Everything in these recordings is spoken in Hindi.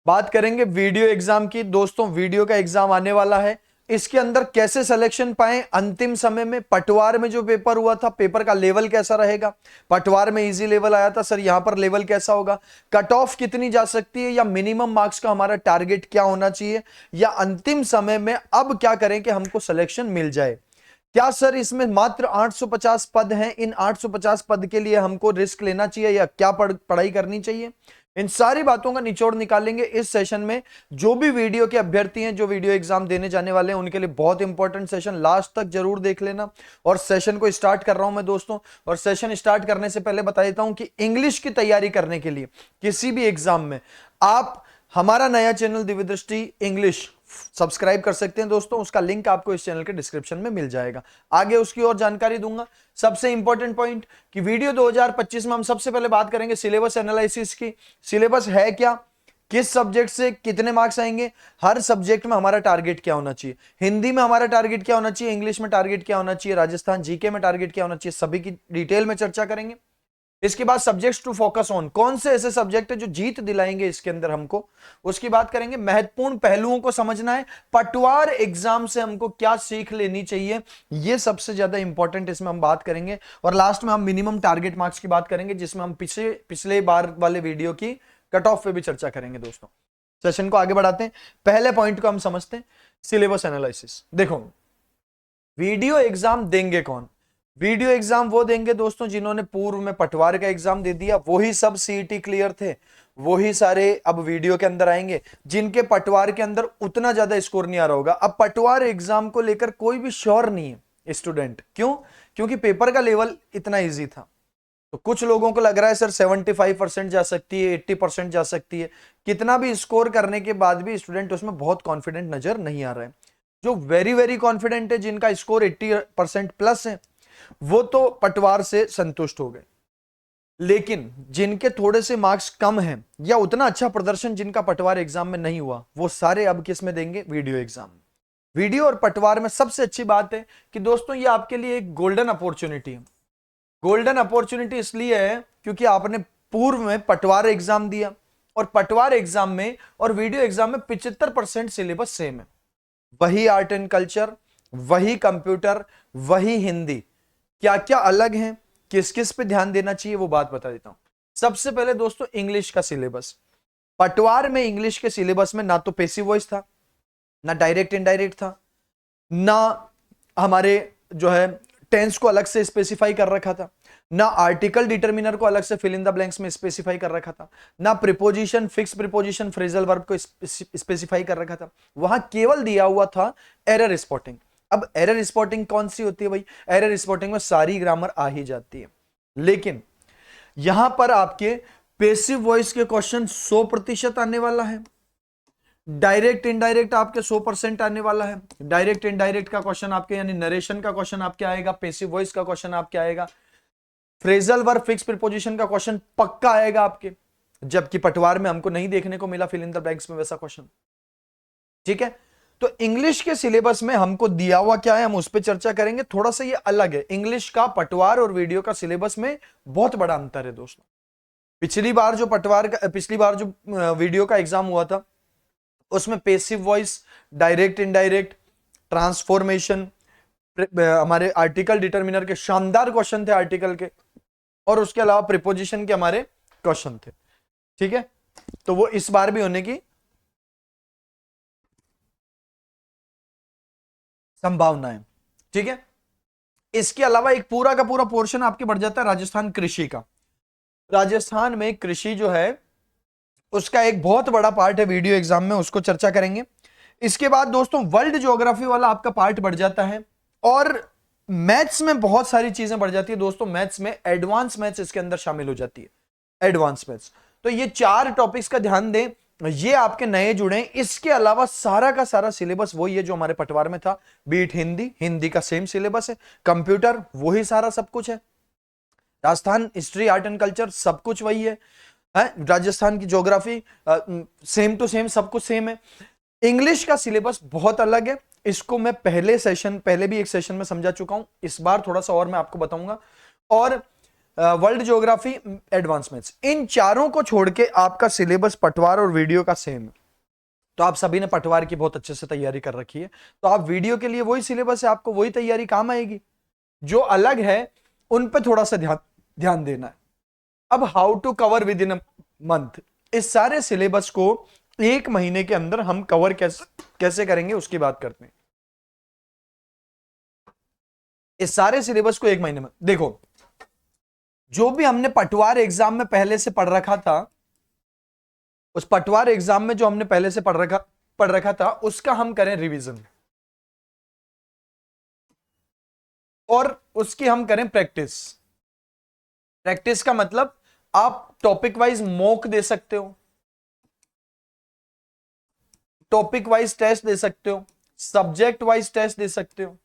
बात करेंगे वीडियो एग्जाम की। दोस्तों वीडियो का एग्जाम आने वाला है, इसके अंदर कैसे सिलेक्शन पाएं अंतिम समय में। पटवार में जो पेपर हुआ था, पेपर का लेवल कैसा रहेगा। पटवार में इजी लेवल आया था सर, यहां पर लेवल कैसा होगा, कट ऑफ कितनी जा सकती है, या मिनिमम मार्क्स का हमारा टारगेट क्या होना चाहिए, या अंतिम समय में अब क्या करें कि हमको सिलेक्शन मिल जाए। क्या सर इसमें मात्र 850 पद हैं, इन 850 पद के लिए हमको रिस्क लेना चाहिए या क्या पढ़ाई करनी चाहिए, इन सारी बातों का निचोड़ निकालेंगे इस सेशन में। जो भी वीडियो के अभ्यर्थी हैं, जो वीडियो एग्जाम देने जाने वाले हैं, उनके लिए बहुत इंपॉर्टेंट सेशन, लास्ट तक जरूर देख लेना। और सेशन को स्टार्ट कर रहा हूं मैं दोस्तों, और सेशन स्टार्ट करने से पहले बता देता हूं कि इंग्लिश की तैयारी करने के लिए किसी भी एग्जाम में आप हमारा नया चैनल दिव्य दृष्टि इंग्लिश सब्सक्राइब कर सकते हैं दोस्तों, उसका लिंक आपको इस चैनल के डिस्क्रिप्शन में मिल जाएगा। आगे उसकी और जानकारी दूंगा। सबसे इंपॉर्टेंट पॉइंट कि वीडियो 2025 में हम सबसे पहले बात करेंगे सिलेबस एनालिसिस की। सिलेबस है क्या, किस सब्जेक्ट से कितने मार्क्स आएंगे, हर सब्जेक्ट में हमारा टारगेट क्या होना चाहिए, हिंदी में हमारा टारगेट क्या होना चाहिए, इंग्लिश में टारगेट क्या होना चाहिए, राजस्थान जीके में टारगेट क्या होना चाहिए, सभी की डिटेल में चर्चा करेंगे। इसके बाद सब्जेक्ट्स टू फोकस ऑन, कौन से ऐसे सब्जेक्ट है जो जीत दिलाएंगे इसके अंदर हमको, उसकी बात करेंगे। महत्वपूर्ण पहलुओं को समझना है, पटवार एग्जाम से हमको क्या सीख लेनी चाहिए, यह सबसे ज्यादा इंपॉर्टेंट इसमें हम बात करेंगे। और लास्ट में हम मिनिमम टारगेट मार्क्स की बात करेंगे, जिसमें हम पिछले बार वाले वीडियो की कट ऑफ पे भी चर्चा करेंगे दोस्तों। सेशन को आगे बढ़ाते हैं, पहले पॉइंट को हम समझते हैं, सिलेबस एनालिसिस। देखो वीडियो एग्जाम देंगे कौन, वीडियो एग्जाम वो देंगे दोस्तों जिन्होंने पूर्व में पटवार का एग्जाम दे दिया, वही सब सीईटी क्लियर थे, वही सारे अब वीडियो के अंदर आएंगे जिनके पटवार के अंदर उतना ज्यादा स्कोर नहीं आ रहा होगा। अब पटवार एग्जाम को लेकर कोई भी श्योर नहीं है स्टूडेंट, क्यों, क्योंकि पेपर का लेवल इतना इजी था। तो कुछ लोगों को लग रहा है सर 75% जा सकती है, 80% जा सकती है, कितना भी स्कोर करने के बाद भी स्टूडेंट उसमें बहुत कॉन्फिडेंट नजर नहीं आ रहा है। जो वेरी वेरी कॉन्फिडेंट है, जिनका स्कोर 80% प्लस है, वो तो पटवार से संतुष्ट हो गए। लेकिन जिनके थोड़े से मार्क्स कम हैं या उतना अच्छा प्रदर्शन जिनका पटवार एग्जाम में नहीं हुआ, वो सारे अब किस में देंगे, वीडियो एग्जाम। वीडियो और पटवार में सबसे अच्छी बात है कि दोस्तों ये आपके लिए एक गोल्डन अपॉर्चुनिटी है। गोल्डन अपॉर्चुनिटी इसलिए है क्योंकि आपने पूर्व में पटवार एग्जाम दिया, और पटवार एग्जाम में और वीडियो एग्जाम में 75% सिलेबस सेम है। वही आर्ट एंड कल्चर, वही कंप्यूटर, वही हिंदी, क्या क्या अलग है, किस किस पे ध्यान देना चाहिए, वो बात बता देता हूं। सबसे पहले दोस्तों इंग्लिश का सिलेबस। पटवार में इंग्लिश के सिलेबस में ना तो पैसिव वॉइस था, ना डायरेक्ट इनडायरेक्ट था, ना हमारे जो है टेंस को अलग से स्पेसिफाई कर रखा था, ना आर्टिकल डिटर्मिनर को अलग से फिल इन द ब्लैंक्स में स्पेसिफाई कर रखा था, ना preposition, fix preposition, phrasal verb को स्पेसिफाई कर रखा था। वहां केवल दिया हुआ था एरर स्पॉटिंग। अब एरर स्पॉटिंग कौन सी होती है भाई, एरर स्पॉटिंग में सारी ग्रामर आ ही जाती है, लेकिन यहां पर आपके पेसिव वॉइस के क्वेश्चन 100% आने वाला है, डायरेक्ट इनडायरेक्ट आपके 100% आने वाला है। डायरेक्ट इनडायरेक्ट का क्वेश्चन आपके यानी नरेशन का क्वेश्चन आपके आएगा, पेसिव वॉइस का क्वेश्चन आपके आएगा, फ्रेजल वर्ब फिक्स प्रीपोजिशन का क्वेश्चन पक्का आएगा आपके, जबकि पटवार में हमको नहीं देखने को मिला फिल इन द ब्लैंक्स में वैसा क्वेश्चन। ठीक है, तो इंग्लिश के सिलेबस में हमको दिया हुआ क्या है, हम उस पर चर्चा करेंगे। थोड़ा सा ये अलग है, इंग्लिश का पटवार और वीडियो का सिलेबस में बहुत बड़ा अंतर है दोस्तों। पिछली बार जो वीडियो का एग्जाम हुआ था, उसमें passive voice, direct indirect, transformation, हमारे आर्टिकल डिटर्मिनर के शानदार क्वेश्चन थे आर्टिकल के, और उसके अलावा प्रीपोजिशन के हमारे क्वेश्चन थे। ठीक है, तो वो इस बार भी होने की संभावना है। ठीक है, इसके अलावा एक पूरा का पूरा पोर्शन आपके बढ़ जाता है राजस्थान कृषि का। राजस्थान में कृषि जो है उसका एक बहुत बड़ा पार्ट है वीडियो एग्जाम में, उसको चर्चा करेंगे। इसके बाद दोस्तों वर्ल्ड ज्योग्राफी वाला आपका पार्ट बढ़ जाता है, और मैथ्स में बहुत सारी चीजें बढ़ जाती है दोस्तों। मैथ्स में एडवांस मैथ्स इसके अंदर शामिल हो जाती है, एडवांस मैथ्स। तो ये 4 टॉपिक्स का ध्यान दें, ये आपके नए जुड़े हैं। इसके अलावा सारा का सारा सिलेबस वही है जो हमारे पटवार में था, बीट हिंदी, हिंदी का सेम सिलेबस है, कंप्यूटर वही सारा सब कुछ है, Rajasthan history art and culture सब कुछ वही है, राजस्थान की ज्योग्राफी सेम टू सेम, सब कुछ सेम है। इंग्लिश का सिलेबस बहुत अलग है, इसको मैं पहले भी एक सेशन में समझा चुका हूं, इस बार थोड़ा सा और मैं आपको बताऊंगा। और वर्ल्ड ज्योग्राफी, एडवांस मैथ्स, इन चारों को छोड़ के आपका सिलेबस पटवार और वीडियो का सेम है। तो आप सभी ने पटवार की बहुत अच्छे से तैयारी कर रखी है, तो आप वीडियो के लिए वही सिलेबस है, आपको वही तैयारी काम आएगी। जो अलग है उन पे थोड़ा सा ध्यान ध्यान देना है। अब how to cover within a month, इस सारे सिलेबस को एक महीने के अंदर हम कवर कैसे करेंगे उसकी बात करते हैं। इस सारे सिलेबस को एक महीने में देखो, जो भी हमने पटवार एग्जाम में पहले से पढ़ रखा था, उस पटवार एग्जाम में जो हमने पहले से पढ़ रखा था उसका हम करें रिवीजन, और उसकी हम करें प्रैक्टिस। प्रैक्टिस का मतलब आप टॉपिक वाइज मॉक दे सकते हो, टॉपिक वाइज टेस्ट दे सकते हो, सब्जेक्ट वाइज टेस्ट दे सकते हो,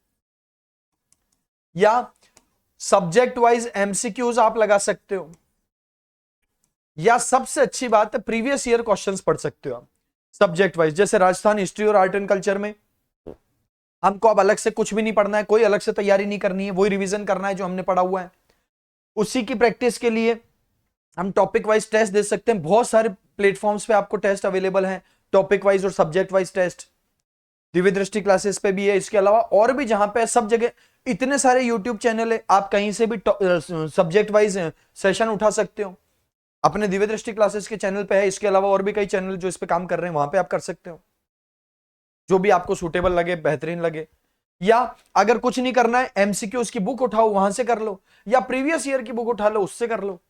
या सब्जेक्ट वाइज एमसीक्यूज आप लगा सकते हो, या सबसे अच्छी बात है प्रीवियस ईयर क्वेश्चंस पढ़ सकते हो आप सब्जेक्ट वाइज। जैसे राजस्थान हिस्ट्री और आर्ट एंड कल्चर में हमको अब अलग से कुछ भी नहीं पढ़ना है, कोई अलग से तैयारी नहीं करनी है, वही रिवीजन करना है जो हमने पढ़ा हुआ है। उसी की प्रैक्टिस के लिए हम टॉपिक वाइज टेस्ट दे सकते हैं। बहुत सारे प्लेटफॉर्म्स पे आपको टेस्ट अवेलेबल हैं, टॉपिक वाइज और सब्जेक्ट वाइज टेस्ट। दिव्य दृष्टि क्लासेस पे भी है, इसके अलावा और भी जहां पे सब जगह इतने सारे यूट्यूब चैनल है, आप कहीं से भी सब्जेक्ट वाइज सेशन उठा सकते हो। अपने दिव्य दृष्टि क्लासेस के चैनल पे है, इसके अलावा और भी कई चैनल जो इस पे काम कर रहे हैं, वहां पे आप कर सकते हो, जो भी आपको सूटेबल लगे, बेहतरीन लगे। या अगर कुछ नहीं करना है, एमसीक्यू की बुक उठाओ, वहां से कर लो, या प्रीवियस ईयर की बुक उठा लो, उससे कर लो।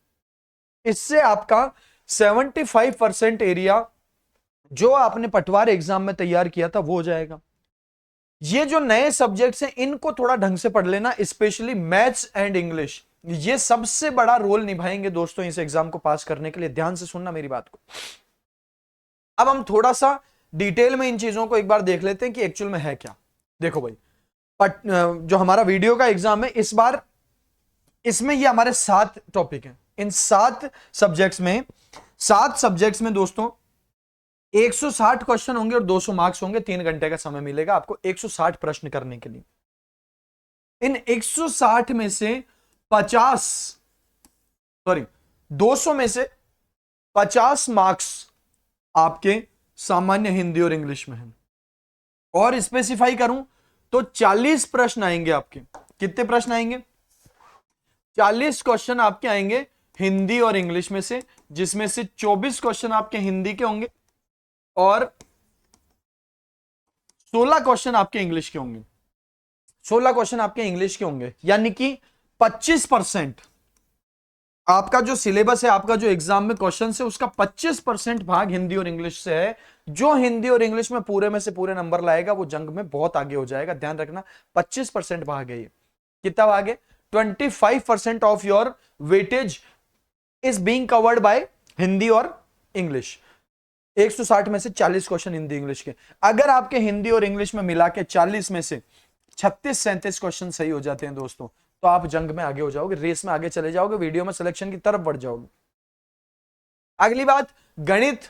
इससे आपका 75% एरिया जो आपने पटवार एग्जाम में तैयार किया था वो हो जाएगा। ये जो नए सब्जेक्ट्स हैं इनको थोड़ा ढंग से पढ़ लेना, स्पेशली मैथ्स एंड इंग्लिश, ये सबसे बड़ा रोल निभाएंगे दोस्तों इस एग्जाम को पास करने के लिए। ध्यान से सुनना मेरी बात को। अब हम थोड़ा सा डिटेल में इन चीजों को एक बार देख लेते हैं कि एक्चुअल में है क्या। देखो भाई, जो हमारा वीडियो का एग्जाम है इस बार, इसमें ये हमारे 7 टॉपिक हैं। इन 7 सब्जेक्ट्स में दोस्तों 160 क्वेश्चन होंगे और 200 मार्क्स होंगे। 3 घंटे का समय मिलेगा आपको 160 प्रश्न करने के लिए। इन 160 में से 200 में से 50 मार्क्स आपके सामान्य हिंदी और इंग्लिश में हैं। और स्पेसिफाई करूं तो 40 प्रश्न आएंगे आपके। कितने प्रश्न आएंगे? 40 क्वेश्चन आपके आएंगे हिंदी और इंग्लिश में से, जिसमें से 24 क्वेश्चन आपके हिंदी के होंगे और 16 क्वेश्चन आपके इंग्लिश के होंगे। 16 क्वेश्चन आपके इंग्लिश के होंगे, यानी कि 25% आपका जो सिलेबस है, आपका जो एग्जाम में क्वेश्चन है, उसका 25% भाग हिंदी और इंग्लिश से है। जो हिंदी और इंग्लिश में पूरे में से पूरे नंबर लाएगा वो जंग में बहुत आगे हो जाएगा। ध्यान रखना, 25% भाग है ये। कितना भाग है? 25% of your weightage is being covered by Hindi और इंग्लिश। 160 में से 40 क्वेश्चन हिंदी इंग्लिश के। अगर आपके हिंदी और इंग्लिश में मिला के 40 में से 36-37 क्वेश्चन सही हो जाते हैं दोस्तों, तो आप जंग में आगे हो जाओगे, रेस में आगे चले जाओगे, वीडियो में सिलेक्शन की तरफ बढ़ जाओगे। अगली बात, गणित,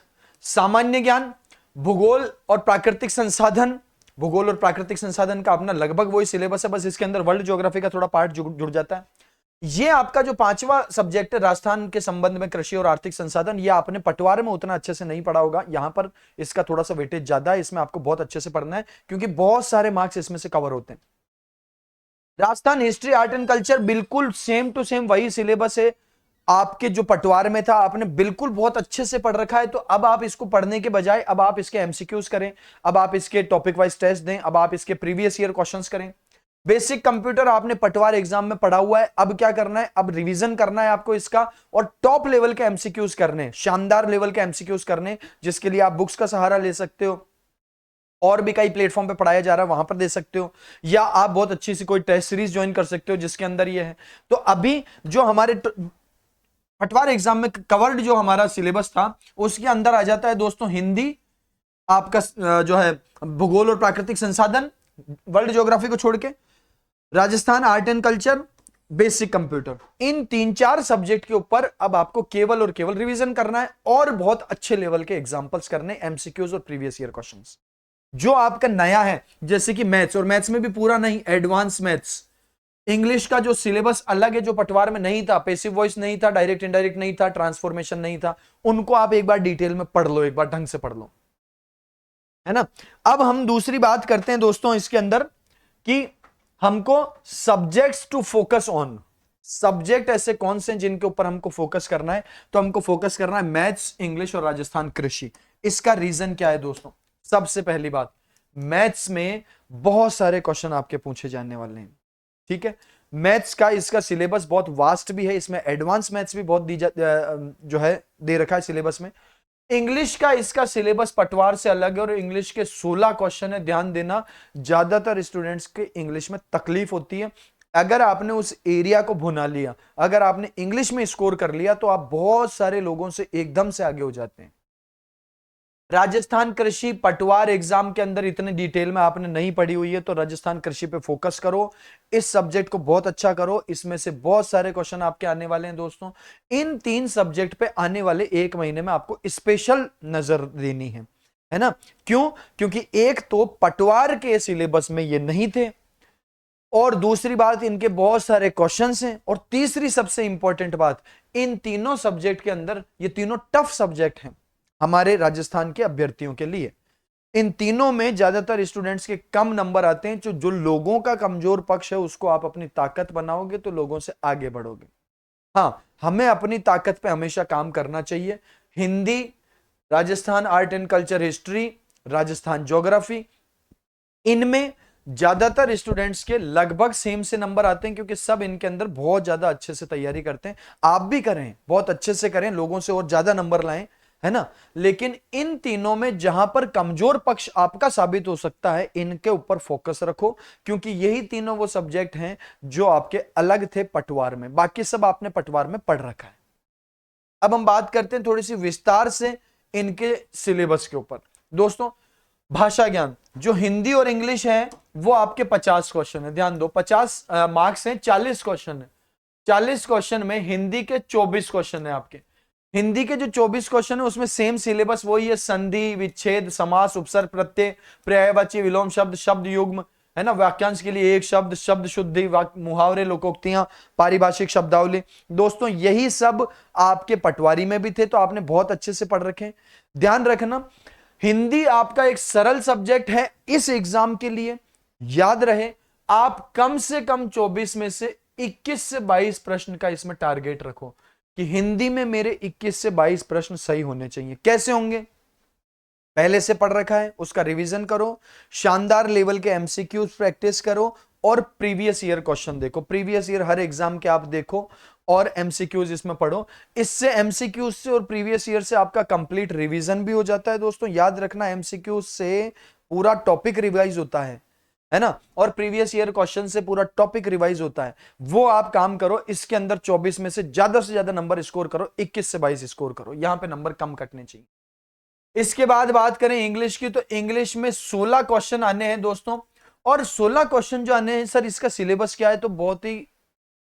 सामान्य ज्ञान, भूगोल और प्राकृतिक संसाधन। भूगोल और प्राकृतिक संसाधन का अपना लगभग वही सिलेबस है, बस इसके अंदर वर्ल्ड ज्योग्राफी का थोड़ा पार्ट जुड़ जाता है। ये आपका जो 5वां सब्जेक्ट है, राजस्थान के संबंध में कृषि और आर्थिक संसाधन, ये आपने पटवार में उतना अच्छे से नहीं पढ़ा होगा। यहां पर इसका थोड़ा सा वेटेज ज्यादा है, इसमें आपको बहुत अच्छे से पढ़ना है क्योंकि बहुत सारे मार्क्स इसमें से कवर होते हैं। Rajasthan history art and culture बिल्कुल सेम टू सेम वही सिलेबस है आपके जो पटवार में था, आपने बिल्कुल बहुत अच्छे से पढ़ रखा है। तो अब आप इसको पढ़ने के बजाय अब आप इसके एमसीक्यूज करें, अब आप इसके टॉपिक वाइज टेस्ट दें, अब आप इसके प्रीवियस ईयर क्वेश्चंस करें। बेसिक कंप्यूटर आपने पटवार एग्जाम में पढ़ा हुआ है, अब क्या करना है? अब रिवीजन करना है आपको इसका, और टॉप लेवल के एमसीक्यूज करने, शानदार लेवल के एमसीक्यूज करने, जिसके लिए आप बुक्स का सहारा ले सकते हो, और भी कई प्लेटफॉर्म पे पढ़ाया जा रहा है वहां पर दे सकते हो, या आप बहुत अच्छी सी कोई टेस्ट सीरीज ज्वाइन कर सकते हो जिसके अंदर ये है। तो अभी जो हमारे पटवार एग्जाम में कवर्ड जो हमारा सिलेबस था उसके अंदर आ जाता है दोस्तों हिंदी, आपका जो है भूगोल और प्राकृतिक संसाधन, वर्ल्ड ज्योग्राफी को छोड़ के, Rajasthan art and culture, basic computer. In 3-4 subject के ऊपर अब आपको केवल और केवल रिवीजन करना है और बहुत अच्छे लेवल के एग्जांपल्स करने, एमसीक्यूज और प्रीवियस ईयर क्वेश्चंस। जो आपका नया है, जैसे कि मैथ्स, और मैथ्स में भी पूरा नहीं, एडवांस मैथ्स, इंग्लिश का जो सिलेबस अलग है, जो पटवार में नहीं था, पैसिव वॉइस नहीं था, डायरेक्ट इनडायरेक्ट नहीं था, ट्रांसफॉर्मेशन नहीं था, उनको आप एक बार डिटेल में पढ़ लो, एक बार ढंग से पढ़ लो, है ना। अब हम दूसरी बात करते हैं दोस्तों इसके अंदर कि हमको subjects to focus on, subject ऐसे कौन से जिनके ऊपर हमको फोकस करना है, तो हमको फोकस करना है मैथ्स, इंग्लिश और राजस्थान कृषि। इसका रीजन क्या है दोस्तों? सबसे पहली बात, मैथ्स में बहुत सारे क्वेश्चन आपके पूछे जाने वाले हैं, ठीक है। मैथ्स का इसका सिलेबस बहुत वास्ट भी है, इसमें एडवांस मैथ्स भी बहुत जो है दे रखा है सिलेबस में। इंग्लिश का इसका सिलेबस पटवार से अलग है और इंग्लिश के 16 क्वेश्चन है। ध्यान देना, ज्यादातर स्टूडेंट्स के इंग्लिश में तकलीफ होती है। अगर आपने उस एरिया को भुना लिया, अगर आपने इंग्लिश में स्कोर कर लिया, तो आप बहुत सारे लोगों से एकदम से आगे हो जाते हैं। राजस्थान कृषि पटवार एग्जाम के अंदर इतने डिटेल में आपने नहीं पढ़ी हुई है, तो राजस्थान कृषि पे फोकस करो, इस सब्जेक्ट को बहुत अच्छा करो, इसमें से बहुत सारे क्वेश्चन आपके आने वाले हैं दोस्तों। इन 3 सब्जेक्ट पे आने वाले 1 महीने में आपको स्पेशल नजर देनी है ना। क्यों? क्योंकि एक तो पटवार के सिलेबस में ये नहीं थे, और दूसरी बात इनके बहुत सारे क्वेश्चंस हैं, और तीसरी सबसे इंपॉर्टेंट बात, इन तीनों सब्जेक्ट के अंदर ये तीनों टफ सब्जेक्ट हैं हमारे राजस्थान के अभ्यर्थियों के लिए। इन तीनों में ज्यादातर स्टूडेंट्स के कम नंबर आते हैं। जो लोगों का कमजोर पक्ष है उसको आप अपनी ताकत बनाओगे तो लोगों से आगे बढ़ोगे। हाँ, हमें अपनी ताकत पे हमेशा काम करना चाहिए। Hindi, Rajasthan art and culture history, Rajasthan geography, इनमें ज्यादातर स्टूडेंट्स के लगभग सेम से नंबर आते हैं, क्योंकि सब इनके अंदर बहुत ज्यादा अच्छे से तैयारी करते हैं। आप भी करें, बहुत अच्छे से करें, लोगों से और ज्यादा नंबर लाएं, है ना। लेकिन इन तीनों में जहां पर कमजोर पक्ष आपका साबित हो सकता है, इनके ऊपर फोकस रखो, क्योंकि यही तीनों वो सब्जेक्ट हैं जो आपके अलग थे पटवार में, बाकी सब आपने पटवार में पढ़ रखा है। अब हम बात करते हैं थोड़ी सी विस्तार से इनके सिलेबस के ऊपर। दोस्तों, भाषा ज्ञान जो हिंदी और इंग्लिश है वो आपके 50 क्वेश्चन है। ध्यान दो, 50 मार्क्स हैं, 40 क्वेश्चन है। 40 क्वेश्चन में हिंदी के 24 क्वेश्चन है आपके। हिंदी के जो 24 क्वेश्चन है उसमें सेम सिलेबस वही है, संधि, विच्छेद, समास, उपसर्ग, प्रत्यय, पर्यायवाची, विलोम शब्द, शब्द युग्म, है ना। वाक्यांश के लिए एक शब्द, शब्द शुद्धि, मुहावरे, लोकोक्तियां, पारिभाषिक शब्दावली। दोस्तों, यही सब आपके पटवारी में भी थे, तो आपने बहुत अच्छे से पढ़ रखे। ध्यान रखना, हिंदी आपका एक सरल सब्जेक्ट है इस एग्जाम के लिए। याद रहे, आप कम से कम 24 में से 21 से 22 प्रश्न का इसमें टारगेट रखो कि हिंदी में मेरे 21 से 22 प्रश्न सही होने चाहिए। कैसे होंगे? पहले से पढ़ रखा है उसका रिवीजन करो, शानदार लेवल के एमसीक्यूज प्रैक्टिस करो, और प्रीवियस ईयर क्वेश्चन देखो। प्रीवियस ईयर हर एग्जाम के आप देखो और एमसीक्यूज इसमें पढ़ो। इससे एमसीक्यूज से और प्रीवियस ईयर से आपका कंप्लीट रिवीजन भी हो जाता है। दोस्तों, याद रखना, एमसीक्यूज से पूरा टॉपिक रिवाइज होता है ना, और प्रीवियस ईयर क्वेश्चन से पूरा टॉपिक रिवाइज होता है। वो आप काम करो, इसके अंदर 24 में से ज्यादा नंबर स्कोर करो, 21 से 22 स्कोर करो, यहां पे नंबर कम कटने चाहिए। इसके बाद बात करें इंग्लिश की, तो इंग्लिश में 16 क्वेश्चन आने हैं दोस्तों। और 16 क्वेश्चन जो आने हैं, सर इसका सिलेबस क्या है? तो बहुत ही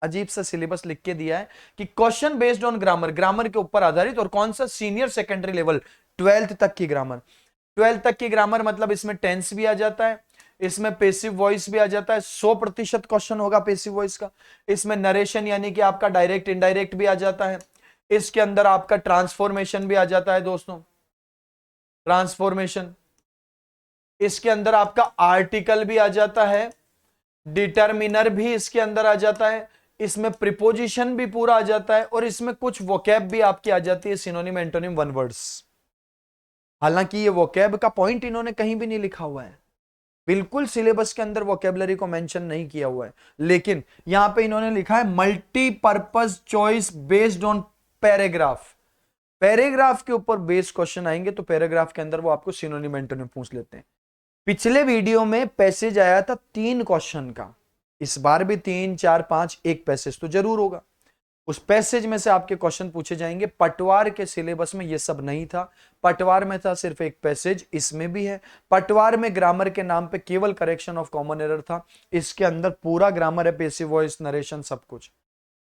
अजीब सा सिलेबस लिख के दिया है कि question based on grammar, grammar के ऊपर आधारित। और कौन सा? सीनियर सेकेंडरी लेवल, 12th तक की ग्रामर। 12th तक की ग्रामर मतलब इसमें टेंस भी आ जाता है, इसमें पेसिव वॉइस भी आ जाता है, 100% क्वेश्चन होगा पेसिव वॉइस का। इसमें नरेशन यानी कि आपका डायरेक्ट इनडायरेक्ट भी आ जाता है। इसके अंदर आपका ट्रांसफॉर्मेशन भी आ जाता है दोस्तों, ट्रांसफॉर्मेशन। इसके अंदर आपका आर्टिकल भी आ जाता है, डिटर्मिनर भी इसके अंदर आ जाता है, इसमें प्रीपोजिशन भी पूरा आ जाता है, और इसमें कुछ वोकैब भी आपकी आ जाती है, सिनोनिम, एंटोनिम, वन वर्ड्स। हालांकि ये वोकैब का पॉइंट इन्होंने कहीं भी नहीं लिखा हुआ है, बिल्कुल सिलेबस के अंदर वोकैबुलरी को मेंशन नहीं किया हुआ है, लेकिन यहां पे इन्होंने लिखा है multipurpose choice based on paragraph. Paragraph के ऊपर बेस्ड क्वेश्चन आएंगे, तो पैराग्राफ के अंदर वो आपको सिनोनिम, एंटोनिम पूछ लेते हैं। पिछले वीडियो में पैसेज आया था 3 क्वेश्चन का, इस बार भी 3, 4, 5 एक पैसेज तो जरूर होगा। उस पैसेज में से आपके क्वेश्चन पूछे जाएंगे। पटवार के सिलेबस में यह सब नहीं था, पटवार में था सिर्फ एक पैसेज, इसमें भी है। पटवार में ग्रामर के नाम पे केवल करेक्शन ऑफ कॉमन एरर था, इसके अंदर पूरा ग्रामर है, पेसिव वॉइस, नरेशन, सब कुछ।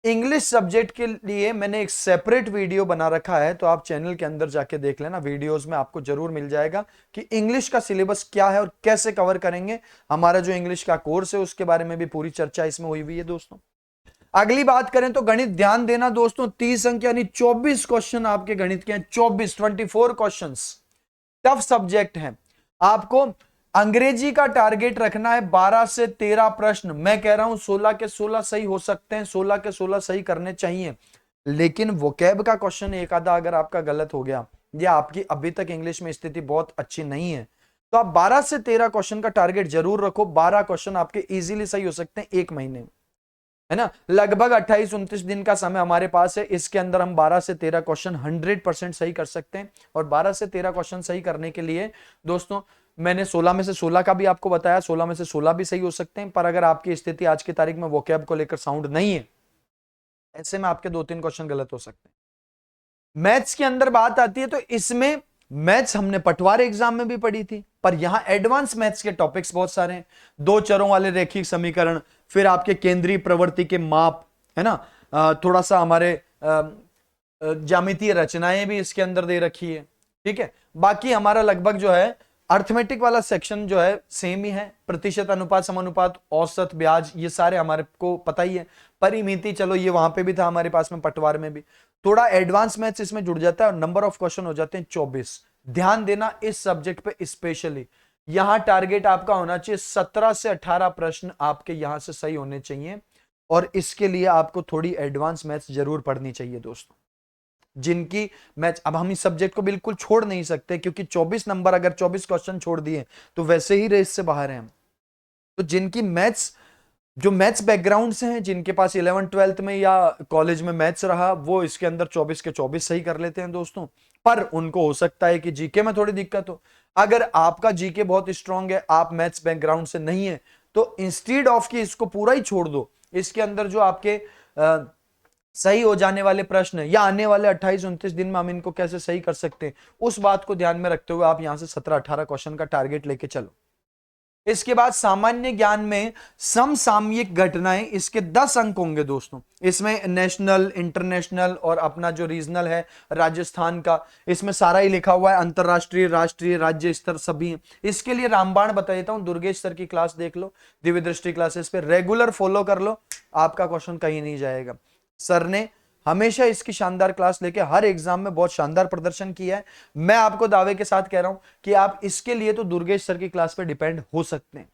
इंग्लिश सब्जेक्ट के लिए मैंने एक सेपरेट वीडियो बना रखा है, तो आप चैनल के अंदर जाके देख लेना, वीडियोस में आपको जरूर मिल जाएगा कि इंग्लिश का सिलेबस क्या है और कैसे कवर करेंगे। हमारा जो इंग्लिश का कोर्स है उसके बारे में भी पूरी चर्चा इसमें हुई हुई है दोस्तों। अगली बात करें तो गणित, ध्यान देना दोस्तों, 30 अंक यानी 24 क्वेश्चन आपके गणित के हैं। 24 क्वेश्चन, टफ सब्जेक्ट है। आपको अंग्रेजी का टारगेट रखना है 12 से 13 प्रश्न। मैं कह रहा हूं 16 के 16 सही हो सकते हैं, 16 के 16 सही करने चाहिए, लेकिन वोकैब का क्वेश्चन एक आधा अगर आपका गलत हो गया या आपकी अभी तक इंग्लिश में स्थिति बहुत अच्छी नहीं है, तो आप 12 से 13 क्वेश्चन का टारगेट जरूर रखो। 12 क्वेश्चन आपके इजीली सही हो सकते हैं एक महीने में, है ना। लगभग 28-29 दिन का समय हमारे पास है, इसके अंदर हम 12 से 13 क्वेश्चन 100% सही कर सकते हैं। और 12 से 13 क्वेश्चन सही करने के लिए दोस्तों मैंने 16 में से 16 का भी आपको बताया, 16 में से 16 भी सही हो सकते हैं। पर अगर आपकी स्थिति आज की तारीख में वोकैब को लेकर साउंड नहीं है, ऐसे में आपके 2-3 क्वेश्चन गलत हो सकते हैं। मैथ्स के अंदर बात आती है तो इसमें मैथ्स हमने पटवार एग्जाम में भी पढ़ी थी, पर यहां एडवांस मैथ्स के टॉपिक्स बहुत सारे हैं। दो चरों वाले रेखिक समीकरण, फिर आपके केंद्रीय प्रवृत्ति के माप, है ना, थोड़ा सा हमारे ज्यामितीय रचनाएं भी इसके अंदर दे रखी है, ठीक है। बाकी हमारा लगभग जो है अर्थमेटिक वाला सेक्शन जो है सेम ही है, प्रतिशत, अनुपात, समानुपात, औसत, ब्याज, ये सारे हमारे को पता ही है। परिमिति चलो ये वहां पे भी था हमारे पास में, पटवार में भी। थोड़ा एडवांस मैथ्स इसमें जुड़ जाता है और नंबर ऑफ क्वेश्चन हो जाते हैं 24। ध्यान देना इस सब्जेक्ट पे स्पेशली, यहां टारगेट आपका होना चाहिए 17 से 18 प्रश्न आपके यहां से सही होने चाहिए। और इसके लिए आपको थोड़ी एडवांस मैथ्स जरूर पढ़नी चाहिए दोस्तों, जिनकी मैथ्स, अब हम इस सब्जेक्ट को बिल्कुल छोड़ नहीं सकते, क्योंकि 24 नंबर, अगर 24 क्वेश्चन छोड़ दिए तो वैसे ही रेस से बाहर हैं हम। तो जिनकी मैथ्स, जो मैथ्स बैकग्राउंड से हैं, जिनके पास 11th-12th में या कॉलेज में मैथ्स रहा, वो इसके अंदर 24 के 24 सही कर लेते हैं दोस्तों। पर उनको हो सकता है कि जीके में थोड़ी दिक्कत हो। अगर आपका जीके बहुत स्ट्रांग है, आप मैथ्स बैकग्राउंड से नहीं है, तो इंस्टीड ऑफ कि इसको पूरा ही छोड़ दो, इसके अंदर जो आपके सही हो जाने वाले प्रश्न या आने वाले 28-29 दिन में हम इनको कैसे सही कर सकते हैं, उस बात को ध्यान में रखते हुए आप यहां से 17-18 क्वेश्चन का टारगेट लेके चलो। इसके बाद सामान्य ज्ञान में समसामयिक घटनाएं, इसके 10 अंक होंगे दोस्तों। इसमें नेशनल, इंटरनेशनल और अपना जो रीजनल है राजस्थान का, इसमें सारा ही लिखा हुआ है, अंतरराष्ट्रीय, राष्ट्रीय, राज्य स्तर सभी। इसके लिए रामबाण बता देता हूं, दुर्गेश सर की क्लास देख लो, दिव्य दृष्टि क्लासेस पे रेगुलर फॉलो कर लो, आपका क्वेश्चन कहीं नहीं जाएगा। सर ने हमेशा इसकी शानदार क्लास लेके हर एग्जाम में बहुत शानदार प्रदर्शन किया है। मैं आपको दावे के साथ कह रहा हूं कि आप इसके लिए तो दुर्गेश सर की क्लास पे डिपेंड हो सकते हैं।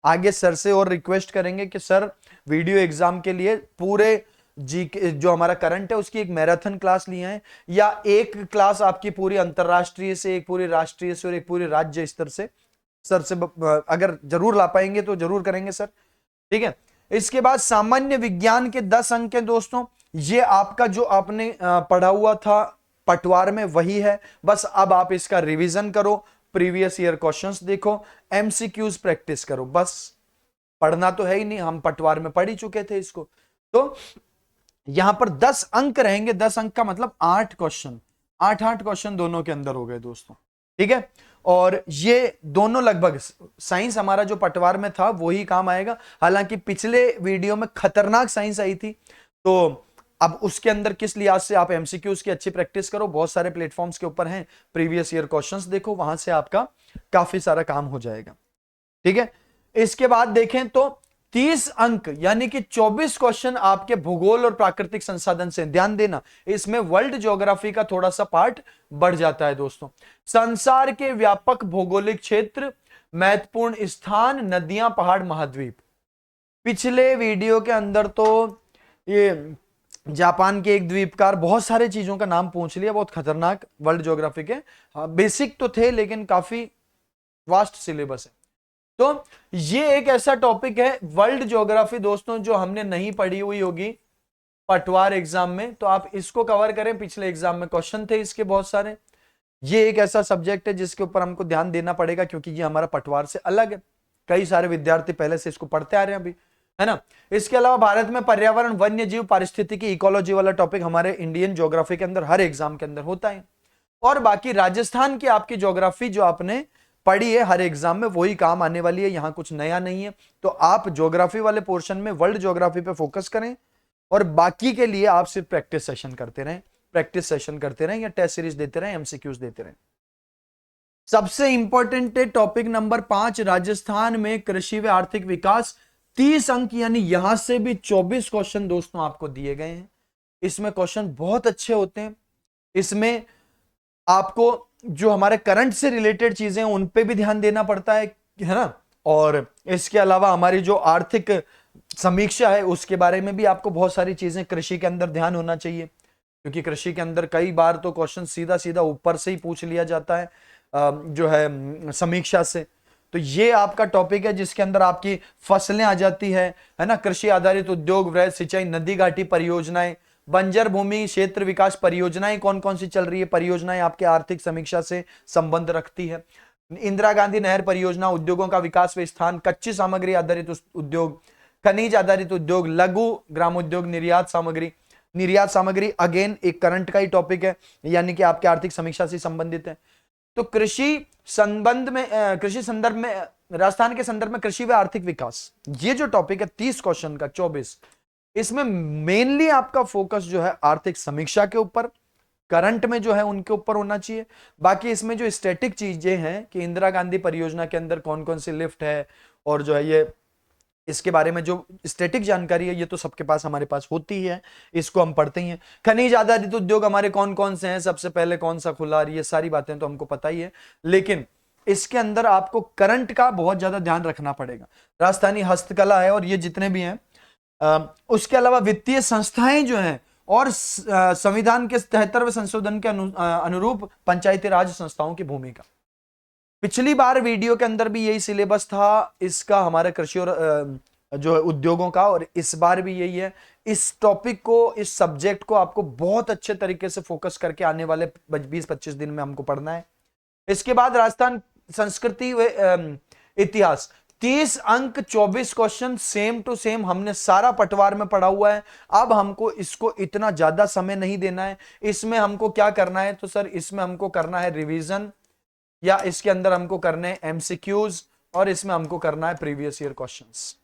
आगे सर से और रिक्वेस्ट करेंगे कि सर वीडियो एग्जाम के लिए पूरे जीके जो हमारा करंट है उसकी एक मैराथन क्लास लिए हैं, या एक क्लास आपकी पूरी अंतरराष्ट्रीय से, एक पूरी राष्ट्रीय से और एक पूरी राज्य स्तर से। सर से अगर जरूर ला पाएंगे तो जरूर करेंगे सर, ठीक है। इसके बाद सामान्य विज्ञान के 10 अंक है दोस्तों। ये आपका जो आपने पढ़ा हुआ था पटवार में वही है, बस अब आप इसका रिवीजन करो, प्रीवियस ईयर क्वेश्चंस देखो, एमसीक्यूज प्रैक्टिस करो, बस। पढ़ना तो है ही नहीं, हम पटवार में पढ़ ही चुके थे इसको। तो यहां पर 10 अंक रहेंगे, 10 अंक का मतलब 8 क्वेश्चन, 8 क्वेश्चन दोनों के अंदर हो गए दोस्तों, ठीक है। और ये दोनों लगभग साइंस हमारा जो पटवार में था वही काम आएगा। हालांकि पिछले वीडियो में खतरनाक साइंस आई थी, तो अब उसके अंदर किस लिहाज से आप एमसीक्यूज की अच्छी प्रैक्टिस करो, बहुत सारे प्लेटफॉर्म्स के ऊपर हैं, प्रीवियस ईयर क्वेश्चंस देखो, वहां से आपका काफी सारा काम हो जाएगा, ठीक है। इसके बाद देखें तो 30 अंक यानी कि 24 क्वेश्चन आपके भूगोल और प्राकृतिक संसाधन से। ध्यान देना, इसमें वर्ल्ड ज्योग्राफी का थोड़ा सा पार्ट बढ़ जाता है दोस्तों। संसार के व्यापक भौगोलिक क्षेत्र, महत्वपूर्ण स्थान, नदियां, पहाड़, महाद्वीप। पिछले वीडियो के अंदर तो ये जापान के एक द्वीपकार, बहुत सारे चीजों का नाम पूछ लिया, बहुत खतरनाक वर्ल्ड ज्योग्राफी के। बेसिक तो थे लेकिन काफी वास्ट सिलेबस है। तो ये एक ऐसा टॉपिक है वर्ल्ड ज्योग्राफी दोस्तों जो हमने नहीं पढ़ी हुई होगी पटवार एग्जाम में, तो आप इसको कवर करें। पिछले एग्जाम में क्वेश्चन थे इसके बहुत सारे। ये एक ऐसा सब्जेक्ट है जिसके ऊपर हमको ध्यान देना पड़ेगा, क्योंकि ये हमारा पटवार से अलग है। कई सारे विद्यार्थी पहले से इसको पढ़ते आ रहे हैं अभी, है ना। इसके अलावा भारत में पर्यावरण, वन्य जीव, पारिस्थितिकी, इकोलॉजी वाला टॉपिक हमारे इंडियन ज्योग्राफी के अंदर हर एग्जाम के अंदर होता है। और बाकी राजस्थान की आपकी ज्योग्राफी जो आपने पढ़ी है हर एग्जाम में वही काम आने वाली है, यहां कुछ नया नहीं है। तो आप ज्योग्राफी वाले पोर्शन में वर्ल्ड ज्योग्राफी पे फोकस करें, और बाकी के लिए आप सिर्फ प्रैक्टिस सेशन करते रहें, प्रैक्टिस सेशन करते रहें, या टेस्ट सीरीज देते रहें, एमसीक्यूज देते रहें। सबसे इंपॉर्टेंट है टॉपिक नंबर 5, राजस्थान में कृषि व आर्थिक विकास। 30 अंक, यानी यहां से भी 24 क्वेश्चन दोस्तों आपको दिए गए हैं। इसमें क्वेश्चन बहुत अच्छे होते हैं। इसमें आपको जो हमारे करंट से रिलेटेड चीजें हैं उन पे भी ध्यान देना पड़ता है ना, और इसके अलावा हमारी जो आर्थिक समीक्षा है उसके बारे में भी आपको बहुत सारी चीजें कृषि के अंदर ध्यान होना चाहिए, क्योंकि कृषि के अंदर कई बार तो क्वेश्चन सीधा सीधा ऊपर से ही पूछ लिया जाता है जो है समीक्षा से। तो ये आपका टॉपिक है जिसके अंदर आपकी फसलें आ जाती है ना, कृषि आधारित उद्योग, वृहद सिंचाई, नदी घाटी परियोजनाएं, बंजर भूमि क्षेत्र विकास परियोजनाएं कौन कौन सी चल रही है, परियोजनाएं आपके आर्थिक समीक्षा से संबंध रखती है। इंदिरा गांधी नहर परियोजना, उद्योगों का विकास व स्थान, कच्ची सामग्री आधारित उद्योग, खनिज आधारित उद्योग, लघु ग्रामोद्योग, निर्यात सामग्री। निर्यात सामग्री अगेन एक करंट का ही टॉपिक है, यानी कि आपके आर्थिक समीक्षा से संबंधित है। तो कृषि संबंध में कृषि संदर्भ में, राजस्थान के संदर्भ में कृषि व आर्थिक विकास, ये जो टॉपिक है 30 क्वेश्चन का 24, इसमें मेनली आपका फोकस जो है आर्थिक समीक्षा के ऊपर, करंट में जो है उनके ऊपर होना चाहिए। बाकी इसमें जो स्टैटिक चीजें हैं कि इंदिरा गांधी परियोजना के अंदर कौन कौन सी लिफ्ट है और जो है ये इसके बारे में जो स्टैटिक जानकारी है ये तो सबके पास हमारे पास होती है, इसको हम पढ़ते ही हैं। खनिज आधारित उद्योग हमारे कौन कौन से हैं, सबसे पहले कौन सा खुला, ये सारी बातें तो हमको पता ही है, लेकिन इसके अंदर आपको करंट का बहुत ज्यादा ध्यान रखना पड़ेगा। राजस्थानी हस्तकला है और ये जितने भी हैं, उसके अलावा वित्तीय संस्थाएं जो हैं और संविधान के 73वें संशोधन के अनुरूप पंचायती राज संस्थाओं की भूमिका। पिछली बार वीडियो के अंदर भी यही सिलेबस था इसका, हमारे कृषि और जो है उद्योगों का, और इस बार भी यही है। इस टॉपिक को, इस सब्जेक्ट को आपको बहुत अच्छे तरीके से फोकस करके आने वाले 20-25 दिन में हमको पढ़ना है। इसके बाद राजस्थान संस्कृति व इतिहास, 30 अंक 24 क्वेश्चन, सेम टू सेम हमने सारा पटवार में पढ़ा हुआ है। अब हमको इसको इतना ज्यादा समय नहीं देना है। इसमें हमको क्या करना है, तो सर इसमें हमको करना है रिवीजन, या इसके अंदर हमको करने हैं एमसीक्यूज, और इसमें हमको करना है प्रीवियस ईयर क्वेश्चंस।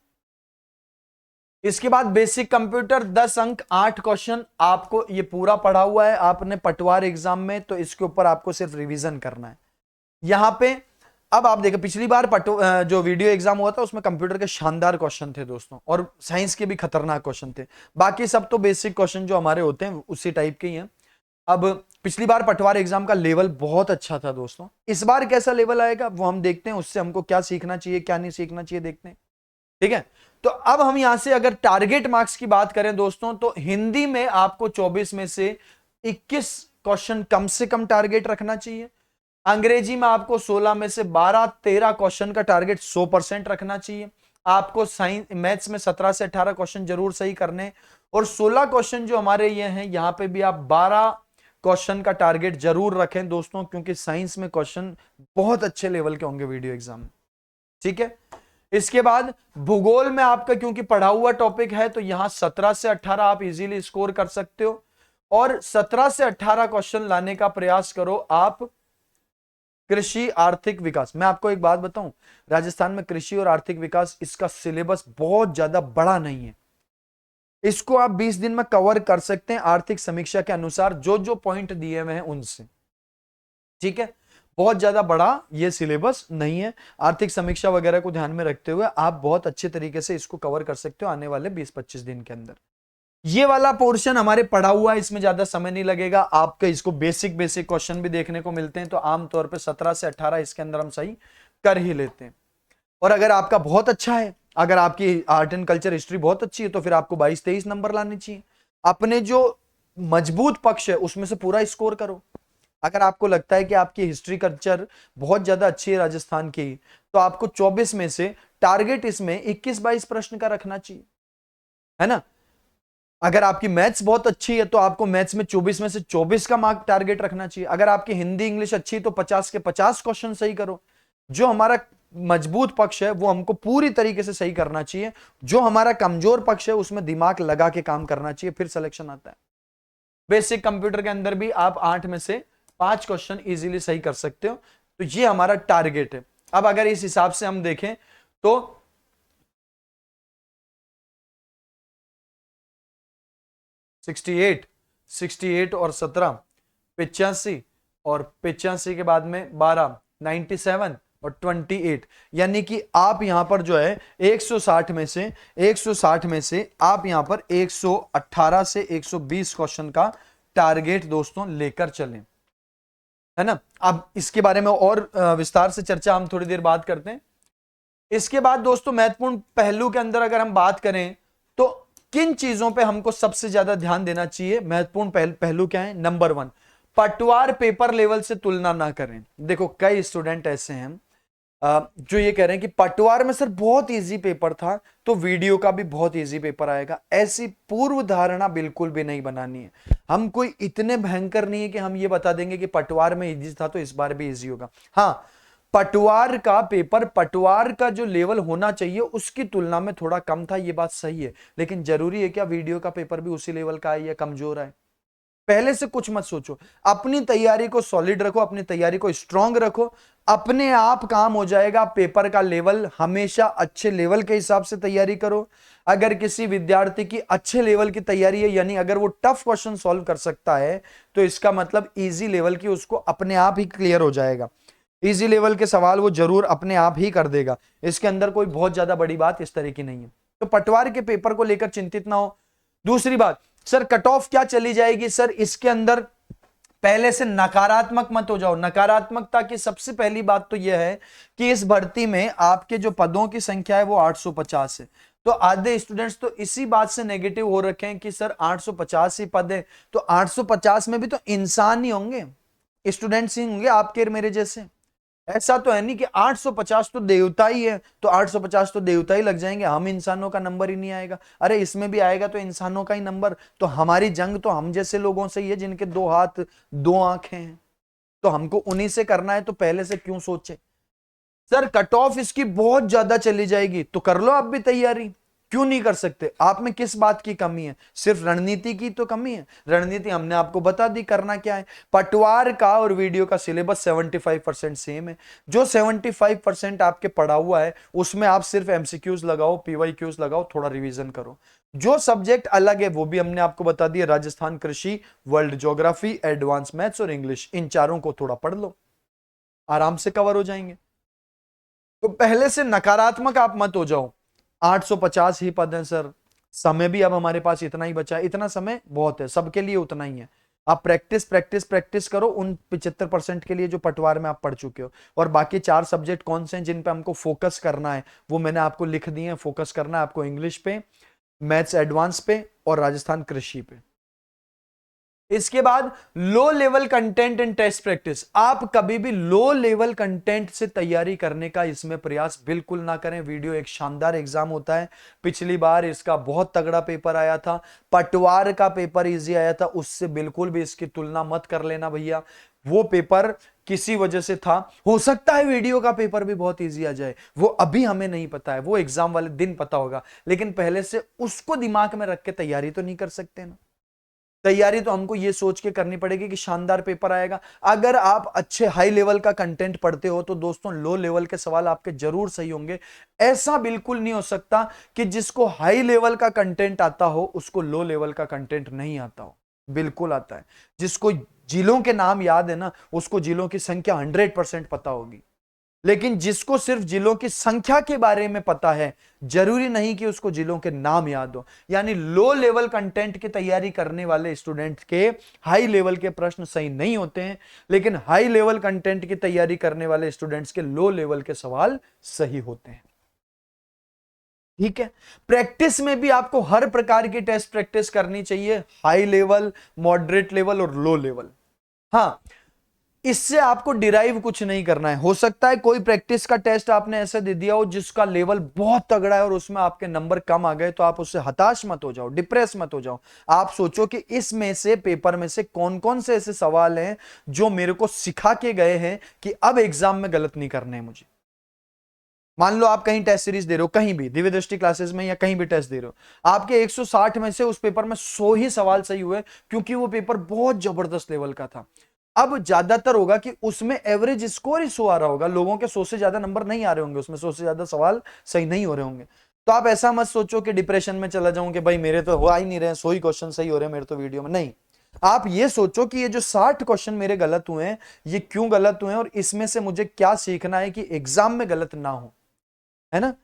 इसके बाद बेसिक कंप्यूटर 10 अंक 8 क्वेश्चन, आपको ये पूरा पढ़ा हुआ है आपने पटवार एग्जाम में, तो इसके ऊपर आपको सिर्फ रिवीजन करना है यहां पे। अब आप देखो पिछली बार जो वीडियो एग्जाम हुआ था उसमें कंप्यूटर के शानदार क्वेश्चन थे दोस्तों, और साइंस के भी खतरनाक क्वेश्चन थे। बाकी सब तो बेसिक क्वेश्चन जो हमारे होते हैं उसी टाइप के ही हैं। अब पिछली बार पटवार एग्जाम का लेवल बहुत अच्छा था दोस्तों, इस बार कैसा लेवल आएगा वो हम देखते हैं, उससे हमको क्या सीखना चाहिए क्या नहीं सीखना चाहिए देखते हैं, ठीक है। तो अब हम यहां से अगर टारगेट मार्क्स की बात करें दोस्तों, तो हिंदी में आपको 24 में से 21 क्वेश्चन कम से कम टारगेट रखना चाहिए। अंग्रेजी में आपको 16 में से 12-13 क्वेश्चन का टारगेट 100% रखना चाहिए। आपको साइंस मैथ्स में 17 से 18 क्वेश्चन जरूर सही करने, और 16 क्वेश्चन जो हमारे ये हैं यहां पे भी आप 12 क्वेश्चन का टारगेट जरूर रखें दोस्तों, क्योंकि साइंस में क्वेश्चन बहुत अच्छे लेवल के होंगे वीडियो एग्जाम में, ठीक है। इसके बाद भूगोल में आपका क्योंकि पढ़ा हुआ टॉपिक है, तो यहां 17 से 18 आप इजीली स्कोर कर सकते हो, और 17 से 18 क्वेश्चन लाने का प्रयास करो आप कृषि आर्थिक विकास। मैं आपको एक बात बताऊं, राजस्थान में कृषि और आर्थिक विकास इसका सिलेबस बहुत ज्यादा बड़ा नहीं है, इसको आप 20 दिन में कवर कर सकते हैं आर्थिक समीक्षा के अनुसार जो जो पॉइंट दिए हुए हैं उनसे, ठीक है। बहुत ज्यादा बड़ा ये सिलेबस नहीं है, आर्थिक समीक्षा वगैरह को ध्यान में रखते हुए आप बहुत अच्छे तरीके से इसको कवर कर सकते हो आने वाले 20-25 दिन के अंदर। ये वाला पोर्शन हमारे पढ़ा हुआ है, इसमें ज्यादा समय नहीं लगेगा आपके, इसको बेसिक बेसिक क्वेश्चन भी देखने को मिलते हैं, तो आमतौर पर 17 से 18 इसके अंदर हम सही कर ही लेते हैं। और अगर आपका बहुत अच्छा है, अगर आपकी आर्ट एंड कल्चर हिस्ट्री बहुत अच्छी है, तो फिर आपको 22-23 नंबर लाने चाहिए। अपने जो मजबूत पक्ष है उसमें से पूरा स्कोर करो। अगर आपको लगता है कि आपकी हिस्ट्री कल्चर बहुत ज्यादा अच्छी है राजस्थान की, तो आपको 24 में से टारगेट इसमें 21-22 प्रश्न का रखना चाहिए, है ना। अगर आपकी मैथ्स बहुत अच्छी है तो आपको मैथ्स में 24 में से 24 का मार्क टारगेट रखना चाहिए। अगर आपकी हिंदी इंग्लिश अच्छी है तो 50 के 50 क्वेश्चन सही करो। जो हमारा मजबूत पक्ष है वो हमको पूरी तरीके से सही करना चाहिए, जो हमारा कमजोर पक्ष है उसमें दिमाग लगा के काम करना चाहिए, फिर सिलेक्शन आता है। बेसिक कंप्यूटर के अंदर भी आप 8 में से 5 क्वेश्चन इजीली सही कर सकते हो, तो ये हमारा टारगेट है। अब अगर इस हिसाब से हम देखें तो 68, 68 और 17 85, और 85 के बाद में 12 97 और 28, यानी कि आप यहां पर जो है 160 में से 160 में से आप यहां पर 118 से 120 क्वेश्चन का टारगेट दोस्तों लेकर चलें, है ना। अब इसके बारे में और विस्तार से चर्चा हम थोड़ी देर बाद करते हैं। इसके बाद दोस्तों महत्वपूर्ण पहलू के अंदर अगर हम बात करें तो किन चीजों पे हमको सबसे ज्यादा ध्यान देना चाहिए, महत्वपूर्ण पहलू क्या है। नंबर 1, पटवार पेपर लेवल से तुलना ना करें। देखो कई स्टूडेंट ऐसे हैं जो ये कह रहे हैं कि पटवार में सर बहुत इजी पेपर था तो वीडियो का भी बहुत इजी पेपर आएगा। ऐसी पूर्व धारणा बिल्कुल भी नहीं बनानी है। हम कोई इतने भयंकर नहीं है कि हम ये बता देंगे कि पटवार में इजी था तो इस बार भी इजी होगा। हाँ, पटवार का पेपर, पटवार का जो लेवल होना चाहिए उसकी तुलना में थोड़ा कम था, ये बात सही है, लेकिन जरूरी है क्या वीडियो का पेपर भी उसी लेवल का है या कमजोर है। पहले से कुछ मत सोचो, अपनी तैयारी को सॉलिड रखो, अपनी तैयारी को स्ट्रांग रखो, अपने आप काम हो जाएगा। पेपर का लेवल हमेशा अच्छे लेवल के हिसाब से तैयारी करो। अगर किसी विद्यार्थी की अच्छे लेवल की तैयारी है, यानी अगर वो टफ क्वेश्चन सॉल्व कर सकता है, तो इसका मतलब इजी लेवल की उसको अपने आप ही क्लियर हो जाएगा। इजी लेवल के सवाल वो जरूर अपने आप ही कर देगा। इसके अंदर कोई बहुत ज्यादा बड़ी बात इस तरह की नहीं है, तो पटवार के पेपर को लेकर चिंतित ना हो। दूसरी बात, सर कट ऑफ क्या चली जाएगी। सर इसके अंदर पहले से नकारात्मक मत हो जाओ। नकारात्मकता की सबसे पहली बात तो यह है कि इस भर्ती में आपके जो पदों की संख्या है वो 850 है। तो आधे स्टूडेंट्स तो इसी बात से नेगेटिव हो रखे हैं कि सर 850 ही पद है, तो 850 में भी तो इंसान ही होंगे, स्टूडेंट्स ही होंगे आपके मेरे जैसे। ऐसा तो है नहीं कि 850 तो देवता ही है, तो 850 तो देवता ही लग जाएंगे, हम इंसानों का नंबर ही नहीं आएगा। अरे इसमें भी आएगा तो इंसानों का ही नंबर। तो हमारी जंग तो हम जैसे लोगों से ही है जिनके 2 हाथ 2 आंखें हैं, तो हमको उन्हीं से करना है, तो पहले से क्यों सोचे। सर कट ऑफ इसकी बहुत ज्यादा चली जाएगी, तो कर लो आप भी तैयारी, क्यों नहीं कर सकते। आप में किस बात की कमी है, सिर्फ रणनीति की तो कमी है। रणनीति हमने आपको बता दी करना क्या है। पटवार का और वीडियो का सिलेबस 75% सेम है। जो 75% आपके पढ़ा हुआ है उसमें आप सिर्फ एमसीक्यूज लगाओ, पीवाईक्यूज लगाओ, थोड़ा रिवीजन करो। जो सब्जेक्ट अलग है वो भी हमने आपको बता दिया, राजस्थान कृषि, वर्ल्ड ज्योग्राफी, एडवांस मैथ्स और इंग्लिश, इन चारों को थोड़ा पढ़ लो, आराम से कवर हो जाएंगे। तो पहले से नकारात्मक आप मत हो जाओ। 850 ही पद है सर, समय भी अब हमारे पास इतना ही बचा है। इतना समय बहुत है, सबके लिए उतना ही है। आप प्रैक्टिस प्रैक्टिस प्रैक्टिस करो उन 75% के लिए जो पटवार में आप पढ़ चुके हो। और बाकी 4 सब्जेक्ट कौन से हैं जिन पे हमको फोकस करना है वो मैंने आपको लिख दिए हैं। फोकस करना है आपको इंग्लिश पे, मैथ्स एडवांस पे और राजस्थान कृषि पे। इसके बाद low level content and test practice. आप कभी भी लो लेवल कंटेंट से तैयारी करने का इसमें प्रयास बिल्कुल ना करें। वीडियो एक शानदार एग्जाम होता है, पिछली बार इसका बहुत तगड़ा पेपर आया था, पटवार का पेपर इजी आया था, उससे बिल्कुल भी इसकी तुलना मत कर लेना भैया। वो पेपर किसी वजह से था, हो सकता है वीडियो का पेपर भी बहुत इजी आ जाए, वो अभी हमें नहीं पता है, वो एग्जाम वाले दिन पता होगा, लेकिन पहले से उसको दिमाग में रख के तैयारी तो नहीं कर सकते ना। तैयारी तो हमको ये सोच के करनी पड़ेगी कि शानदार पेपर आएगा। अगर आप अच्छे हाई लेवल का कंटेंट पढ़ते हो तो दोस्तों लो लेवल के सवाल आपके जरूर सही होंगे। ऐसा बिल्कुल नहीं हो सकता कि जिसको हाई लेवल का कंटेंट आता हो उसको लो लेवल का कंटेंट नहीं आता हो, बिल्कुल आता है। जिसको जिलों के नाम याद है ना उसको जिलों की संख्या 100% पता होगी, लेकिन जिसको सिर्फ जिलों की संख्या के बारे में पता है जरूरी नहीं कि उसको जिलों के नाम याद हो। यानी लो लेवल कंटेंट की तैयारी करने वाले स्टूडेंट के हाई लेवल के प्रश्न सही नहीं होते हैं, लेकिन हाई लेवल कंटेंट की तैयारी करने वाले स्टूडेंट्स के लो लेवल के सवाल सही होते हैं। ठीक है, प्रैक्टिस में भी आपको हर प्रकार की टेस्ट प्रैक्टिस करनी चाहिए, हाई लेवल, मॉडरेट लेवल और लो लेवल। हाँ, इससे आपको डिराइव कुछ नहीं करना है। हो सकता है कोई प्रैक्टिस का टेस्ट आपने ऐसे दे दिया हो जिसका लेवल बहुत तगड़ा है और उसमें आपके नंबर कम आ गए, तो आप उससे हताश मत हो जाओ, डिप्रेस मत हो जाओ। आप सोचो कि इसमें से पेपर में से कौन कौन से ऐसे सवाल हैं जो मेरे को सिखा के गए हैं कि अब एग्जाम में गलत नहीं करने हैं मुझे। मान लो आप कहीं टेस्ट सीरीज दे रहे हो, कहीं भी दिव्य दृष्टि क्लासेस में या कहीं भी टेस्ट दे रहे हो, आपके 160 में से उस पेपर में 100 ही सवाल सही हुए क्योंकि वो पेपर बहुत जबरदस्त लेवल का था। अब ज्यादातर होगा कि उसमें एवरेज स्कोर ही 100 आ रहा होगा, लोगों के 100 से ज्यादा नंबर नहीं आ रहे होंगे, उसमें 100 से ज्यादा सवाल सही नहीं हो रहे होंगे। तो आप ऐसा मत सोचो कि डिप्रेशन में चला जाऊं कि भाई मेरे तो हुआ ही नहीं रहे, 100 ही क्वेश्चन सही हो रहे हैं मेरे तो वीडियो में। नहीं, आप ये सोचो कि ये जो 60 क्वेश्चन मेरे गलत हुए हैं, ये क्यों गलत हुए हैं और इसमें से मुझे क्या सीखना है कि एग्जाम में गलत ना हो, है ना।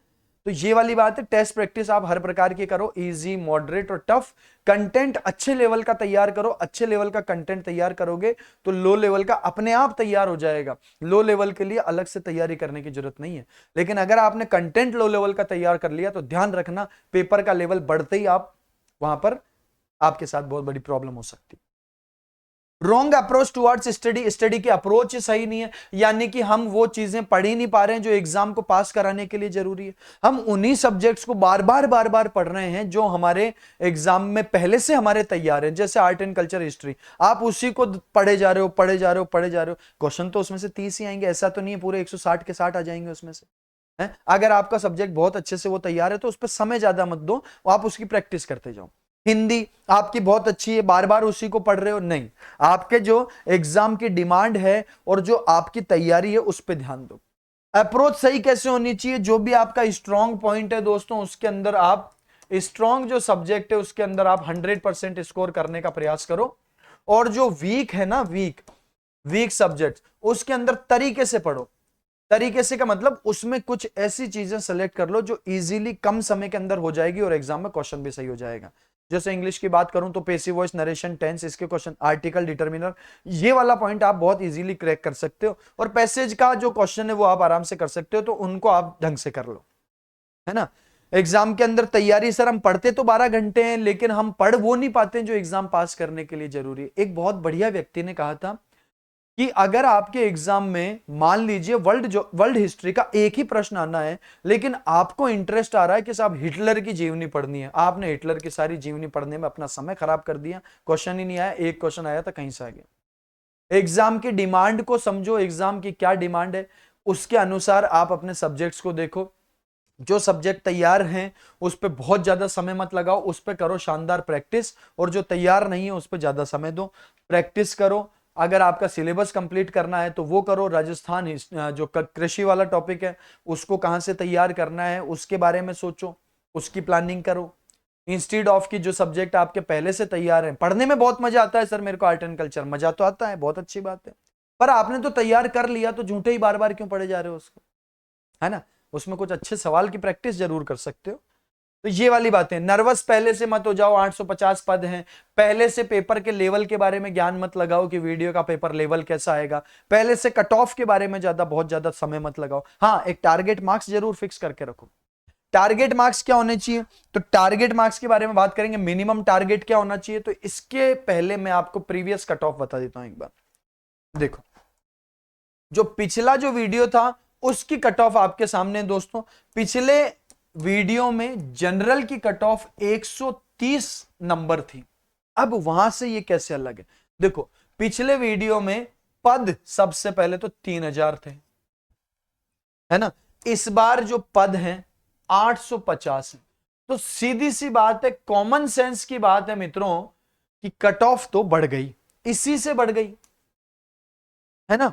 तो ये वाली बात है। टेस्ट प्रैक्टिस आप हर प्रकार की करो, इजी, मॉडरेट और टफ। कंटेंट अच्छे लेवल का तैयार करो। अच्छे लेवल का कंटेंट तैयार करोगे तो लो लेवल का अपने आप तैयार हो जाएगा। लो लेवल के लिए अलग से तैयारी करने की जरूरत नहीं है। लेकिन अगर आपने कंटेंट लो लेवल का तैयार कर लिया तो ध्यान रखना, पेपर का लेवल बढ़ते ही आप वहां पर आपके साथ बहुत बड़ी प्रॉब्लम हो सकती है। Wrong approach towards study, study की अप्रोच सही नहीं है, यानी कि हम वो चीजें पढ़ ही नहीं पा रहे हैं जो एग्जाम को पास कराने के लिए जरूरी है। हम उन्हीं सब्जेक्ट्स को बार बार पढ़ रहे हैं जो हमारे एग्जाम में पहले से हमारे तैयार हैं, जैसे आर्ट एंड कल्चर, हिस्ट्री। आप उसी को पढ़े जा रहे हो। क्वेश्चन तो उसमें से 30 ही आएंगे, ऐसा तो नहीं है पूरे 160 के 60 आ जाएंगे उसमें से, है? अगर आपका सब्जेक्ट बहुत अच्छे से वो तैयार है तो उस पर समय ज्यादा मत दो, आप उसकी प्रैक्टिस करते जाओ। हिंदी आपकी बहुत अच्छी है, बार बार उसी को पढ़ रहे हो, नहीं। आपके जो एग्जाम की डिमांड है और जो आपकी तैयारी है उस पर ध्यान दो। अप्रोच सही कैसे होनी चाहिए, जो भी आपका स्ट्रॉन्ग पॉइंट है दोस्तों उसके अंदर आप, स्ट्रॉन्ग जो सब्जेक्ट है उसके अंदर आप 100% स्कोर करने का प्रयास करो। और जो वीक है ना, वीक सब्जेक्ट, उसके अंदर तरीके से पढ़ो। तरीके से का मतलब उसमें कुछ ऐसी चीजें सेलेक्ट कर लो जो इजीली कम समय के अंदर हो जाएगी और एग्जाम में क्वेश्चन भी सही हो जाएगा। जैसे इंग्लिश की बात करूं तो पेसिव वॉइस, नरेशन, टेंस, इसके क्वेश्चन, आर्टिकल, डिटर्मिनर, ये वाला पॉइंट आप बहुत इजीली क्रैक कर सकते हो। और पैसेज का जो क्वेश्चन है वो आप आराम से कर सकते हो, तो उनको आप ढंग से कर लो, है ना। एग्जाम के अंदर तैयारी, सर हम पढ़ते तो 12 घंटे हैं लेकिन हम पढ़ वो नहीं पाते जो एग्जाम पास करने के लिए जरूरी है। एक बहुत बढ़िया व्यक्ति ने कहा था कि अगर आपके एग्जाम में मान लीजिए वर्ल्ड हिस्ट्री का एक ही प्रश्न आना है, लेकिन आपको इंटरेस्ट आ रहा है कि साहब हिटलर की जीवनी पढ़नी है, आपने हिटलर की सारी जीवनी पढ़ने में अपना समय खराब कर दिया, क्वेश्चन ही नहीं आया, एक क्वेश्चन आया था कहीं से आ गया। एग्जाम की डिमांड को समझो, एग्जाम की क्या डिमांड है, उसके अनुसार आप अपने सब्जेक्ट्स को देखो। जो सब्जेक्ट तैयार हैं उस पर बहुत ज्यादा समय मत लगाओ, उस पर करो शानदार प्रैक्टिस। और जो तैयार नहीं है उस पर ज्यादा समय दो, प्रैक्टिस करो। अगर आपका सिलेबस कंप्लीट करना है तो वो करो। राजस्थान जो कृषि वाला टॉपिक है उसको कहां से तैयार करना है उसके बारे में सोचो, उसकी प्लानिंग करो। इंस्टीड ऑफ की जो सब्जेक्ट आपके पहले से तैयार है, पढ़ने में बहुत मजा आता है सर मेरे को आर्ट एंड कल्चर, मजा तो आता है, बहुत अच्छी बात है, पर आपने तो तैयार कर लिया तो झूठे ही बार बार क्यों पढ़े जा रहे हो उसको, है ना। उसमें कुछ अच्छे सवाल की प्रैक्टिस जरूर कर सकते हो। तो ये वाली बातें, नर्वस पहले से मत हो जाओ, 850 पद हैं, पहले से पेपर के लेवल के बारे में ज्ञान मत लगाओ कि वीडियो का पेपर लेवल कैसा आएगा, पहले से कट ऑफ के बारे में बहुत ज्यादा समय मत लगाओ। हाँ, एक टारगेट मार्क्स जरूर फिक्स करके रखो। टारगेट मार्क्स क्या होने चाहिए, तो टारगेट मार्क्स के बारे में बात करेंगे, मिनिमम टारगेट क्या होना चाहिए। तो इसके पहले मैं आपको प्रीवियस कट ऑफ बता देता हूं एक बार। देखो, जो पिछला जो वीडियो था उसकी कट ऑफ आपके सामने दोस्तों। पिछले वीडियो में जनरल की कट ऑफ 130 नंबर थी। अब वहां से ये कैसे अलग है, देखो पिछले वीडियो में पद सबसे पहले तो 3000 थे, है ना। इस बार जो पद हैं 850 है। तो सीधी सी बात है, कॉमन सेंस की बात है मित्रों, कि कट ऑफ तो बढ़ गई, इसी से बढ़ गई, है ना।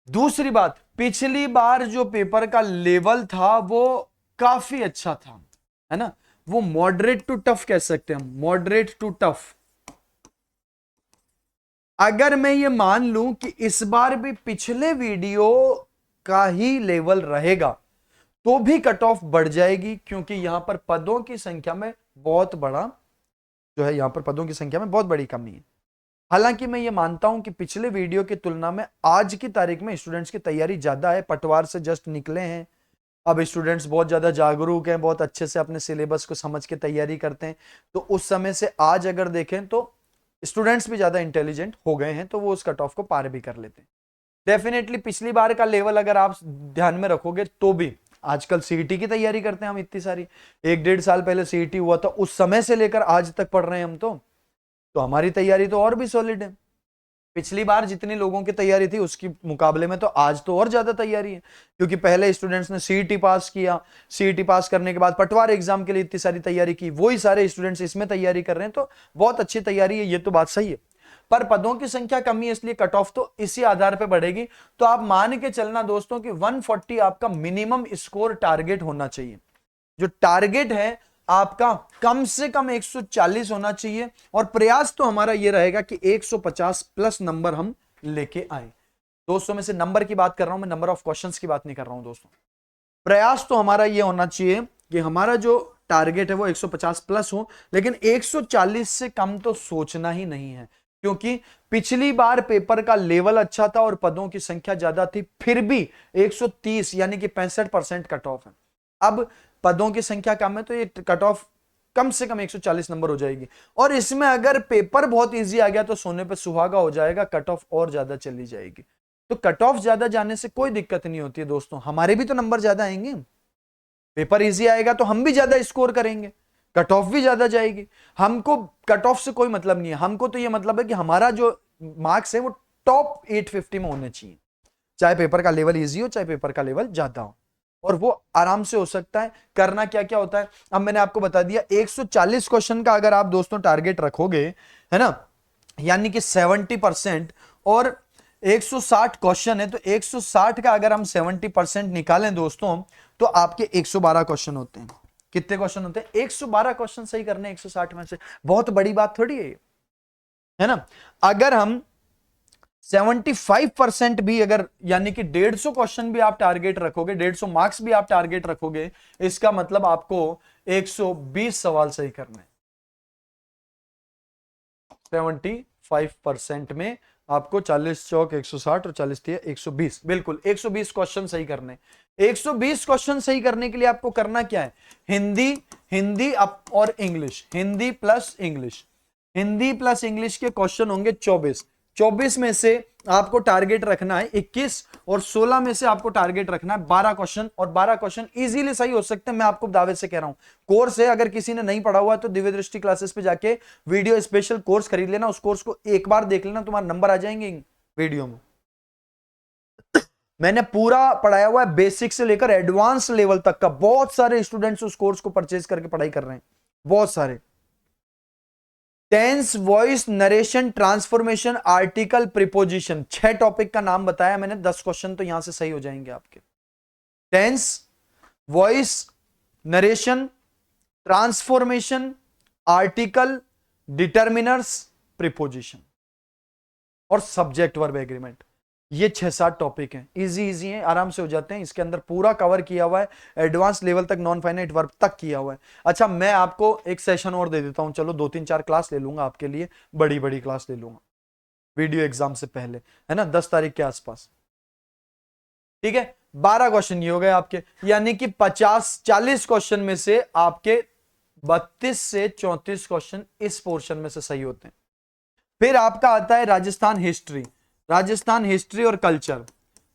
दूसरी बात, पिछली बार जो पेपर का लेवल था वो काफी अच्छा था, है ना। वो मॉडरेट टू टफ कह सकते हैं हम, मॉडरेट टू टफ। अगर मैं ये मान लूं कि इस बार भी पिछले वीडियो का ही लेवल रहेगा तो भी कट ऑफ बढ़ जाएगी, क्योंकि यहां पर पदों की संख्या में बहुत बड़ा जो है, यहां पर पदों की संख्या में बहुत बड़ी कमी है। हालांकि मैं ये मानता हूं कि पिछले वीडियो की तुलना में आज की तारीख में स्टूडेंट्स की तैयारी ज्यादा है, पटवार से जस्ट निकले हैं, अब स्टूडेंट्स बहुत ज्यादा जागरूक हैं, बहुत अच्छे से अपने सिलेबस को समझ के तैयारी करते हैं। तो उस समय से आज अगर देखें तो स्टूडेंट्स भी ज्यादा इंटेलिजेंट हो गए हैं, तो वो उस कट ऑफ को पार भी कर लेते हैं। डेफिनेटली पिछली बार का लेवल अगर आप ध्यान में रखोगे तो भी, आजकल सीईटी की तैयारी करते हैं हम इतनी सारी, 1-1.5 साल पहले सीईटी हुआ था, उस समय से लेकर आज तक पढ़ रहे हैं हम, तो हमारी तैयारी तो और भी सॉलिड है। पिछली बार जितनी लोगों की तैयारी थी उसकी मुकाबले में तो आज तो और ज्यादा तैयारी है, क्योंकि पहले स्टूडेंट्स ने सीईटी पास किया, सीईटी पास करने के बाद पटवार एग्जाम के लिए इतनी सारी तैयारी की, वही सारे स्टूडेंट्स इसमें तैयारी कर रहे हैं, तो बहुत अच्छी तैयारी है, ये तो बात सही है। पर पदों की संख्या कमी है, इसलिए कट ऑफ तो इसी आधार पर बढ़ेगी। तो आप मान के चलना दोस्तों कि 140 आपका मिनिमम स्कोर टारगेट होना चाहिए। जो टारगेट है आपका कम से कम 140 होना चाहिए, और प्रयास तो हमारा यह रहेगा कि 150 प्लस नंबर हम लेके आए। दोस्तों में से नंबर की बात कर रहा हूं मैं, नंबर ऑफ क्वेश्चंस की बात नहीं कर रहा हूं दोस्तों। प्रयास तो हमारा यह होना चाहिए कि हमारा जो टारगेट है वो 150 प्लस हो, लेकिन 140 से कम तो सोचना ही नहीं है, क्योंकि पिछली बार पेपर का लेवल अच्छा था और पदों की संख्या ज्यादा थी, फिर भी 130 यानी कि 65% कट ऑफ है। अब पदों की संख्या कम है तो ये कट ऑफ कम से कम 140 नंबर हो जाएगी, और इसमें अगर पेपर बहुत इजी आ गया तो सोने पे सुहागा हो जाएगा, कट ऑफ और ज्यादा चली जाएगी। तो कट ऑफ ज्यादा जाने से कोई दिक्कत नहीं होती है दोस्तों, हमारे भी तो नंबर ज्यादा आएंगे, पेपर इजी आएगा तो हम भी ज्यादा स्कोर करेंगे, कट ऑफ भी ज्यादा जाएगी। हमको कट ऑफ से कोई मतलब नहीं है, हमको तो ये मतलब है कि हमारा जो मार्क्स है वो टॉप 850 में होने चाहिए, चाहे पेपर का लेवल इजी हो चाहे पेपर का लेवल ज्यादा हो, और वो आराम से हो सकता है। करना क्या क्या होता है, अब मैंने आपको बता दिया 140 क्वेश्चन का अगर आप दोस्तों टारगेट रखोगे, है ना, यानी कि 70%, और 160 क्वेश्चन है तो 160 का अगर हम 70% निकालें दोस्तों तो आपके 112 क्वेश्चन होते हैं। कितने क्वेश्चन होते हैं? 112 क्वेश्चन सही करने 160 में से, बहुत बड़ी बात थोड़ी है ना। अगर हम 75% भी अगर यानी कि 150 क्वेश्चन भी आप टारगेट रखोगे, 150 मार्क्स भी आप टारगेट रखोगे, इसका मतलब आपको 120 सवाल सही करने। 75% में आपको 40 चौक 160 और 40 तिया 120, बिल्कुल 120 क्वेश्चन सही करने। 120 क्वेश्चन सही करने के लिए आपको करना क्या है? हिंदी, हिंदी और English, Hindi plus English, Hindi plus English के क्वेश्चन होंगे 24। 24 में से आपको टारगेट रखना है 21, और 16 में से आपको टारगेट रखना है 12 क्वेश्चन, और 12 क्वेश्चन इजीली सही हो सकते हैं, मैं आपको दावे से कह रहा हूं। कोर्स है, अगर किसी ने नहीं पढ़ा हुआ है तो दिव्य दृष्टि क्लासेस पे जाके वीडियो स्पेशल कोर्स खरीद लेना, उस कोर्स को एक बार देख लेना, तुम्हारे नंबर आ जाएंगे वीडियो में। मैंने पूरा पढ़ाया हुआ है, बेसिक से लेकर एडवांस लेवल तक का, बहुत सारे स्टूडेंट्स उस कोर्स को परचेज करके पढ़ाई कर रहे हैं, बहुत सारे। Tense, voice, narration, transformation, article, preposition, 6 topic का नाम बताया मैंने, 10 क्वेश्चन तो यहां से सही हो जाएंगे आपके। Tense, voice, narration, transformation, article, determiners, preposition और सब्जेक्ट वर्ब एग्रीमेंट, ये 6-7 टॉपिक हैं, इजी इजी हैं, आराम से हो जाते हैं। इसके अंदर पूरा कवर किया हुआ है, एडवांस लेवल तक, नॉन फाइनाइट वर्ब तक किया हुआ है। अच्छा, मैं आपको एक सेशन और दे देता हूं, चलो 2-3-4 क्लास ले लूंगा आपके लिए, बड़ी बड़ी क्लास ले लूंगा वीडियो एग्जाम से पहले, है ना, 10 तारीख के आसपास, ठीक है। 12 क्वेश्चन ये हो गए आपके, यानी कि 40 क्वेश्चन में से आपके 32 से 34 क्वेश्चन इस पोर्शन में से सही होते हैं। फिर आपका आता है राजस्थान हिस्ट्री, राजस्थान हिस्ट्री और कल्चर,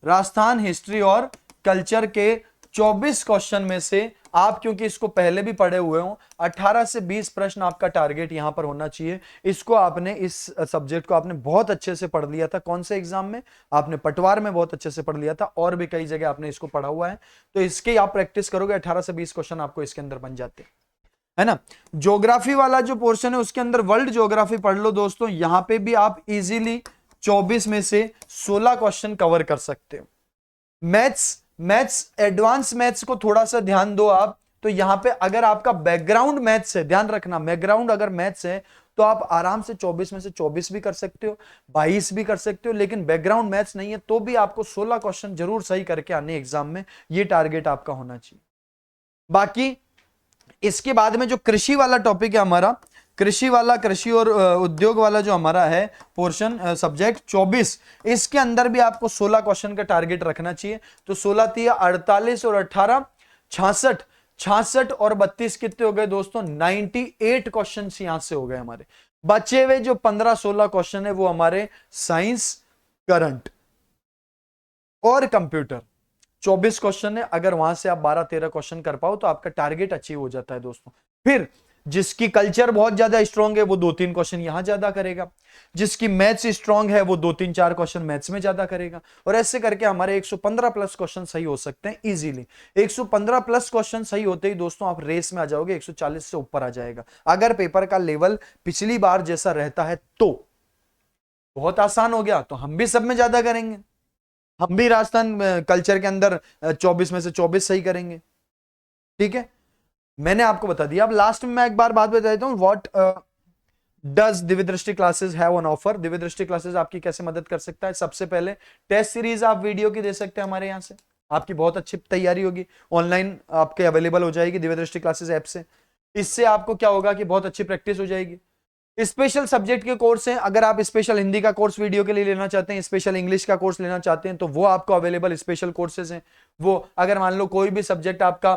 राजस्थान हिस्ट्री और कल्चर के 24 क्वेश्चन में से आप, क्योंकि इसको पहले भी पढ़े हुए हो, 18 से 20 प्रश्न आपका टारगेट यहां पर होना चाहिए। इसको आपने, इस सब्जेक्ट को आपने बहुत अच्छे से पढ़ लिया था, कौन से एग्जाम में? आपने पटवार में बहुत अच्छे से पढ़ लिया था, और भी कई जगह आपने इसको पढ़ा हुआ है, तो इसके आप प्रैक्टिस करोगे, 18 से 20 क्वेश्चन आपको इसके अंदर बन जाते हैं, है ना। ज्योग्राफी वाला जो पोर्शन है उसके अंदर वर्ल्ड ज्योग्राफी पढ़ लो दोस्तों, यहां पे भी आप इजीली 24 में से 16 क्वेश्चन कवर कर सकते हो। मैथ्स, मैथ्स एडवांस मैथ्स को थोड़ा सा ध्यान दो आप, तो यहां पे अगर आपका बैकग्राउंड मैथ्स है, ध्यान रखना, बैकग्राउंड अगर मैथ्स है तो आप आराम से 24 में से 24 भी कर सकते हो, 22 भी कर सकते हो, लेकिन बैकग्राउंड मैथ्स नहीं है तो भी आपको 16 क्वेश्चन जरूर सही करके आने एग्जाम में, ये टारगेट आपका होना चाहिए। बाकी इसके बाद में जो कृषि वाला टॉपिक है हमारा, कृषि वाला, कृषि और उद्योग वाला जो हमारा है पोर्शन, सब्जेक्ट 24, इसके अंदर भी आपको 16 क्वेश्चन का टारगेट रखना चाहिए। तो 16 तिया 48 और 18 66, 66 और 32 कितने हो गए दोस्तों? 98 क्वेश्चन यहां से हो गए हमारे। बचे हुए जो 15-16 क्वेश्चन है वो हमारे साइंस, करंट और कंप्यूटर, 24 क्वेश्चन है, अगर वहां से आप 12-13 क्वेश्चन कर पाओ तो आपका टारगेट अचीव हो जाता है दोस्तों। फिर जिसकी कल्चर बहुत ज्यादा स्ट्रांग है वो 2-3 क्वेश्चन यहां ज्यादा करेगा, जिसकी मैथ्स स्ट्रांग है वो 2-3-4 क्वेश्चन मैथ्स में ज्यादा करेगा, और ऐसे करके हमारे 115 प्लस क्वेश्चन सही हो सकते हैं इजीली। 115 प्लस क्वेश्चन सही होते ही दोस्तों आप रेस में आ जाओगे, 140 से ऊपर आ जाएगा, अगर पेपर का लेवल पिछली बार जैसा रहता है तो। बहुत आसान हो गया, तो हम भी सब में ज्यादा करेंगे, हम भी राजस्थान कल्चर के अंदर 24 में से 24 सही करेंगे, ठीक है। मैंने आपको बता दिया। अब लास्ट में मैं एक बार बात बता देता हूं, व्हाट डज दिव्य दृष्टि classes have on offer. Divya दृष्टि क्लासेस आपकी कैसे मदद कर सकता है? सबसे पहले टेस्ट सीरीज आप वीडियो की दे सकते हैं हमारे यहाँ से, आपकी बहुत अच्छी तैयारी होगी, ऑनलाइन आपके अवेलेबल हो जाएगी दिव्य दृष्टि क्लासेस ऐप से। इससे आपको क्या होगा कि बहुत अच्छी प्रैक्टिस हो जाएगी। स्पेशल सब्जेक्ट के कोर्स हैं, अगर आप स्पेशल हिंदी का कोर्स वीडियो के लिए लेना चाहते हैं, स्पेशल इंग्लिश का कोर्स लेना चाहते हैं, तो वो आपको अवेलेबल स्पेशल कोर्सेज हैं। वो अगर मान लो कोई भी सब्जेक्ट आपका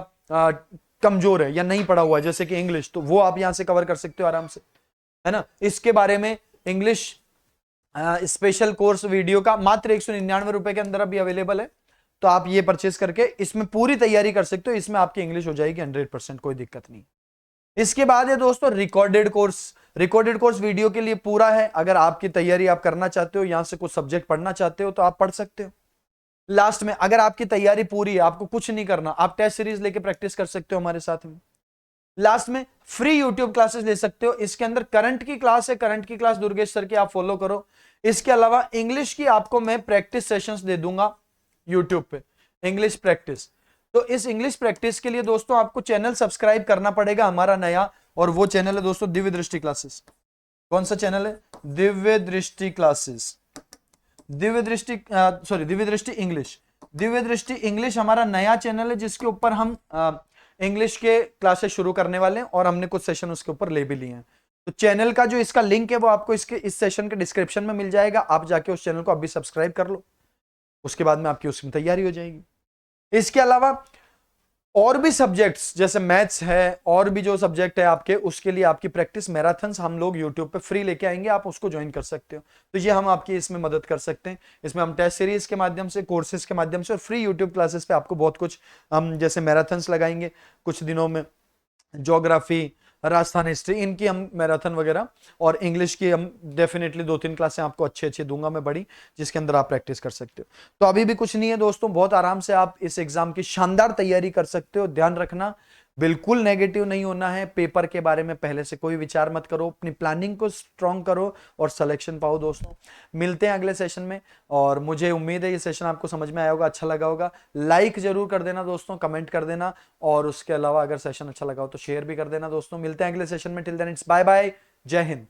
कमजोर है या नहीं पढ़ा हुआ है, जैसे कि इंग्लिश, तो वो आप यहां से कवर कर सकते हो आराम से, है ना। इसके बारे में इंग्लिश स्पेशल कोर्स वीडियो का मात्र 199 रुपए के अंदर अभी अवेलेबल है, तो आप ये परचेस करके इसमें पूरी तैयारी कर सकते हो। इसमें आपकी इंग्लिश हो जाएगी 100%, कोई दिक्कत नहीं। इसके बाद है दोस्तों recorded course. Recorded course video के लिए पूरा है, अगर आपकी तैयारी आप करना चाहते हो, यहां से कुछ सब्जेक्ट पढ़ना चाहते हो, तो आप पढ़ सकते हो। लास्ट में अगर आपकी तैयारी पूरी है, आपको कुछ नहीं करना, आप टेस्ट सीरीज लेके प्रैक्टिस कर सकते हो हमारे साथ में। लास्ट में फ्री यूट्यूब क्लासेस ले सकते हो, इसके अंदर करंट की क्लास है, करंट की क्लास दुर्गेश सर की आप फॉलो करो। इसके अलावा इंग्लिश की आपको मैं प्रैक्टिस सेशंस दे दूंगा यूट्यूब पे, इंग्लिश प्रैक्टिस। तो इस इंग्लिश प्रैक्टिस के लिए दोस्तों आपको चैनल सब्सक्राइब करना पड़ेगा हमारा नया, और वो चैनल है दोस्तों दिव्य दृष्टि क्लासेस। कौन सा चैनल है? दिव्य दृष्टि क्लासेस, दिव्य दृष्टि सॉरी दिव्य दृष्टि इंग्लिश। दिव्य दृष्टि इंग्लिश हमारा नया चैनल है, जिसके ऊपर हम इंग्लिश के क्लासेस शुरू करने वाले हैं, और हमने कुछ सेशन उसके ऊपर ले भी लिए हैं। तो चैनल का जो इसका लिंक है वो आपको इसके इस सेशन के डिस्क्रिप्शन में मिल जाएगा, आप जाके उस चैनल को अभी सब्सक्राइब कर लो, उसके बाद में आपकी उसमें तैयारी हो जाएगी। इसके अलावा और भी सब्जेक्ट्स जैसे मैथ्स है, और भी जो सब्जेक्ट है आपके, उसके लिए आपकी प्रैक्टिस मैराथन्स हम लोग यूट्यूब पे फ्री लेके आएंगे, आप उसको ज्वाइन कर सकते हो। तो ये हम आपकी इसमें मदद कर सकते हैं। इसमें हम टेस्ट सीरीज के माध्यम से, कोर्सेज के माध्यम से, और फ्री यूट्यूब क्लासेस पे आपको बहुत कुछ हम जैसे मैराथन्स लगाएंगे कुछ दिनों में, ज्योग्राफी, राजस्थान हिस्ट्री, इनकी हम मैराथन वगैरह, और इंग्लिश की हम डेफिनेटली 2-3 क्लासें आपको अच्छी अच्छी दूंगा मैं बड़ी, जिसके अंदर आप प्रैक्टिस कर सकते हो। तो अभी भी कुछ नहीं है दोस्तों, बहुत आराम से आप इस एग्जाम की शानदार तैयारी कर सकते हो। ध्यान रखना, बिल्कुल नेगेटिव नहीं होना है, पेपर के बारे में पहले से कोई विचार मत करो, अपनी प्लानिंग को स्ट्रांग करो और सिलेक्शन पाओ दोस्तों। मिलते हैं अगले सेशन में, और मुझे उम्मीद है ये सेशन आपको समझ में आया होगा, अच्छा लगा होगा। लाइक जरूर कर देना दोस्तों, कमेंट कर देना, और उसके अलावा अगर सेशन अच्छा लगा हो तो शेयर भी कर देना दोस्तों। मिलते हैं अगले सेशन में, till then it's bye bye, जय हिंद।